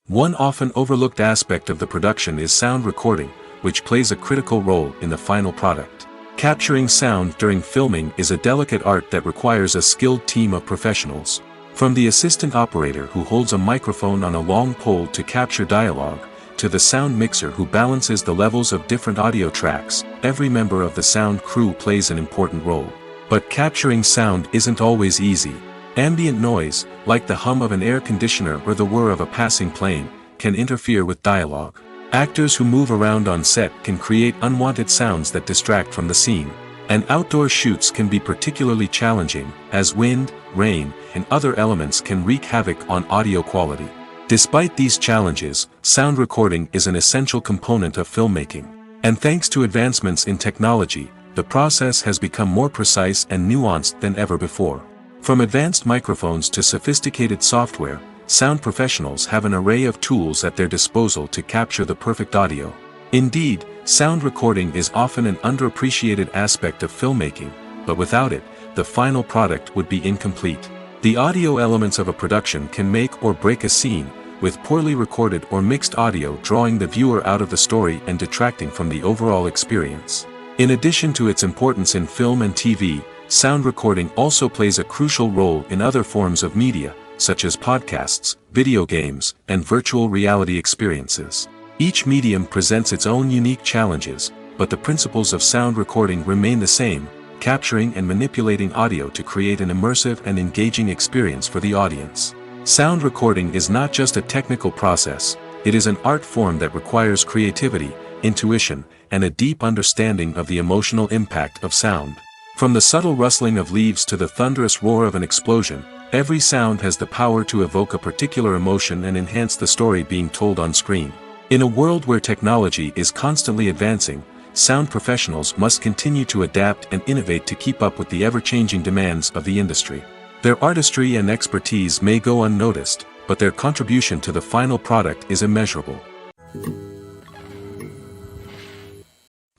Speaker 2: One often overlooked aspect of the production is sound recording, which plays a critical role in the final product. Capturing sound during filming is a delicate art that requires a skilled team of professionals. From the assistant operator who holds a microphone on a long pole to capture dialogue, to the sound mixer who balances the levels of different audio tracks, every member of the sound crew plays an important role. But capturing sound isn't always easy. Ambient noise, like the hum of an air conditioner or the whir of a passing plane, can interfere with dialogue. Actors who move around on set can create unwanted sounds that distract from the scene. And outdoor shoots can be particularly challenging, as wind, rain, and other elements can wreak havoc on audio quality. Despite these challenges, sound recording is an essential component of filmmaking. And thanks to advancements in technology, the process has become more precise and nuanced than ever before. From advanced microphones to sophisticated software, sound professionals have an array of tools at their disposal to capture the perfect audio. Indeed, sound recording is often an underappreciated aspect of filmmaking, but without it, the final product would be incomplete. The audio elements of a production can make or break a scene, with poorly recorded or mixed audio drawing the viewer out of the story and detracting from the overall experience. In addition to its importance in film and TV, sound recording also plays a crucial role in other forms of media, such as podcasts, video games, and virtual reality experiences. Each medium presents its own unique challenges, but the principles of sound recording remain the same, capturing and manipulating audio to create an immersive and engaging experience for the audience. Sound recording is not just a technical process, it is an art form that requires creativity, intuition, and a deep understanding of the emotional impact of sound. From the subtle rustling of leaves to the thunderous roar of an explosion, every sound has the power to evoke a particular emotion and enhance the story being told on screen. In a world where technology is constantly advancing, sound professionals must continue to adapt and innovate to keep up with the ever-changing demands of the industry. Their artistry and expertise may go unnoticed, but their contribution to the final product is immeasurable.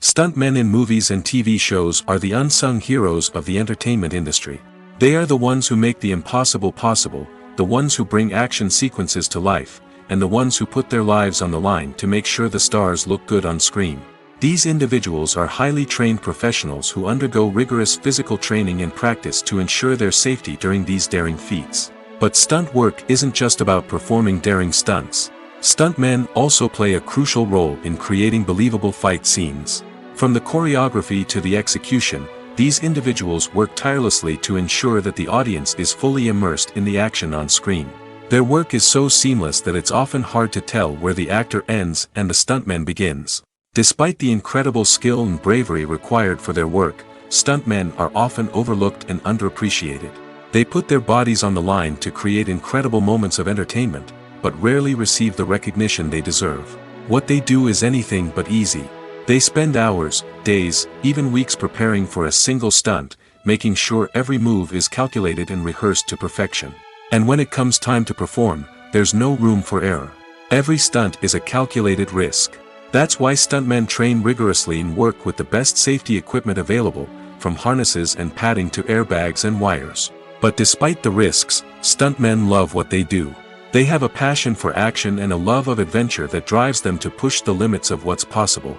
Speaker 2: Stuntmen in movies and TV shows are the unsung heroes of the entertainment industry. They are the ones who make the impossible possible, the ones who bring action sequences to life, and the ones who put their lives on the line to make sure the stars look good on screen. These individuals are highly trained professionals who undergo rigorous physical training and practice to ensure their safety during these daring feats. But stunt work isn't just about performing daring stunts. Stuntmen also play a crucial role in creating believable fight scenes. From the choreography to the execution, these individuals work tirelessly to ensure that the audience is fully immersed in the action on screen. Their work is so seamless that it's often hard to tell where the actor ends and the stuntman begins. Despite the incredible skill and bravery required for their work, stuntmen are often overlooked and underappreciated. They put their bodies on the line to create incredible moments of entertainment, but rarely receive the recognition they deserve. What they do is anything but easy. They spend hours, days, even weeks preparing for a single stunt, making sure every move is calculated and rehearsed to perfection. And when it comes time to perform, there's no room for error. Every stunt is a calculated risk. That's why stuntmen train rigorously and work with the best safety equipment available, from harnesses and padding to airbags and wires. But despite the risks, stuntmen love what they do. They have a passion for action and a love of adventure that drives them to push the limits of what's possible.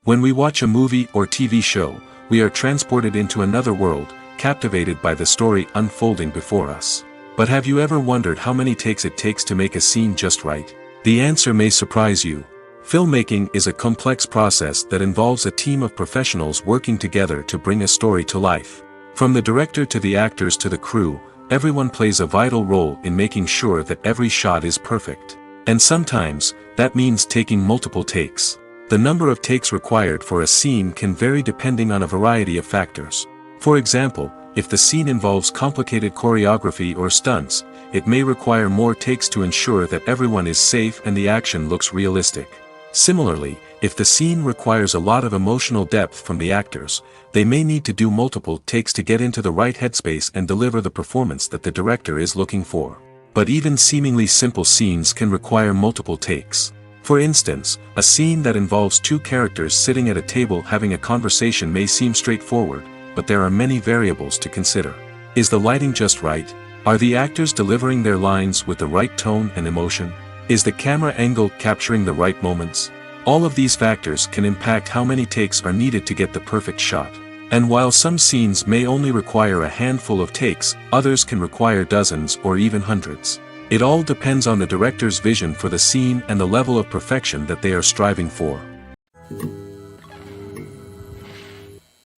Speaker 2: When we watch a movie or TV show, we are transported into another world, captivated by the story unfolding before us. But have you ever wondered how many takes it takes to make a scene just right? The answer may surprise you. Filmmaking is a complex process that involves a team of professionals working together to bring a story to life. From the director to the actors to the crew, everyone plays a vital role in making sure that every shot is perfect. And sometimes, that means taking multiple takes. The number of takes required for a scene can vary depending on a variety of factors. For example, if the scene involves complicated choreography or stunts, it may require more takes to ensure that everyone is safe and the action looks realistic. Similarly, if the scene requires a lot of emotional depth from the actors, they may need to do multiple takes to get into the right headspace and deliver the performance that the director is looking for. But even seemingly simple scenes can require multiple takes. For instance, a scene that involves two characters sitting at a table having a conversation may seem straightforward, but there are many variables to consider. Is the lighting just right? Are the actors delivering their lines with the right tone and emotion? Is the camera angle capturing the right moments? All of these factors can impact how many takes are needed to get the perfect shot. And while some scenes may only require a handful of takes, others can require dozens or even hundreds. It all depends on the director's vision for the scene and the level of perfection that they are striving for.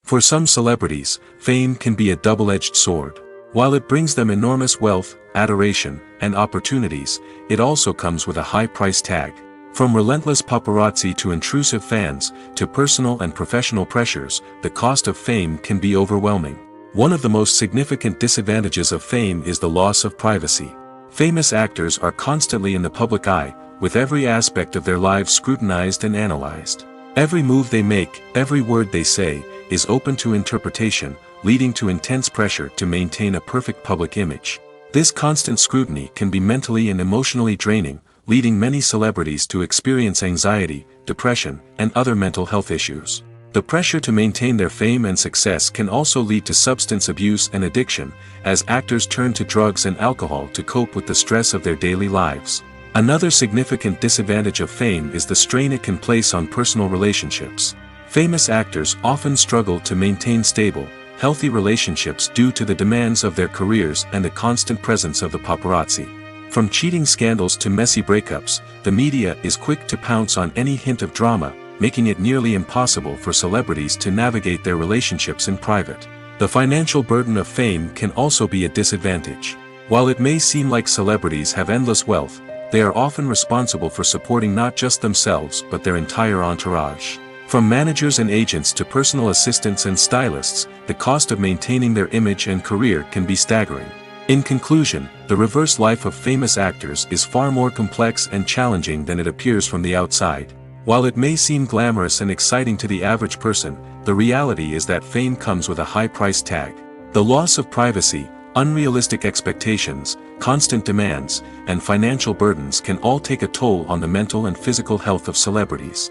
Speaker 2: For some celebrities, fame can be a double-edged sword. While it brings them enormous wealth, adoration, and opportunities, it also comes with a high price tag. From relentless paparazzi to intrusive fans, to personal and professional pressures, the cost of fame can be overwhelming. One of the most significant disadvantages of fame is the loss of privacy. Famous actors are constantly in the public eye, with every aspect of their lives scrutinized and analyzed. Every move they make, every word they say, is open to interpretation, leading to intense pressure to maintain a perfect public image. This constant scrutiny can be mentally and emotionally draining, leading many celebrities to experience anxiety, depression, and other mental health issues. The pressure to maintain their fame and success can also lead to substance abuse and addiction, as actors turn to drugs and alcohol to cope with the stress of their daily lives. Another significant disadvantage of fame is the strain it can place on personal relationships. Famous actors often struggle to maintain stable, healthy relationships due to the demands of their careers and the constant presence of the paparazzi. From cheating scandals to messy breakups, the media is quick to pounce on any hint of drama, making it nearly impossible for celebrities to navigate their relationships in private. The financial burden of fame can also be a disadvantage. While it may seem like celebrities have endless wealth, they are often responsible for supporting not just themselves but their entire entourage. From managers and agents to personal assistants and stylists, the cost of maintaining their image and career can be staggering. In conclusion, the reverse life of famous actors is far more complex and challenging than it appears from the outside. While it may seem glamorous and exciting to the average person, the reality is that fame comes with a high price tag. The loss of privacy, unrealistic expectations, constant demands, and financial burdens can all take a toll on the mental and physical health of celebrities.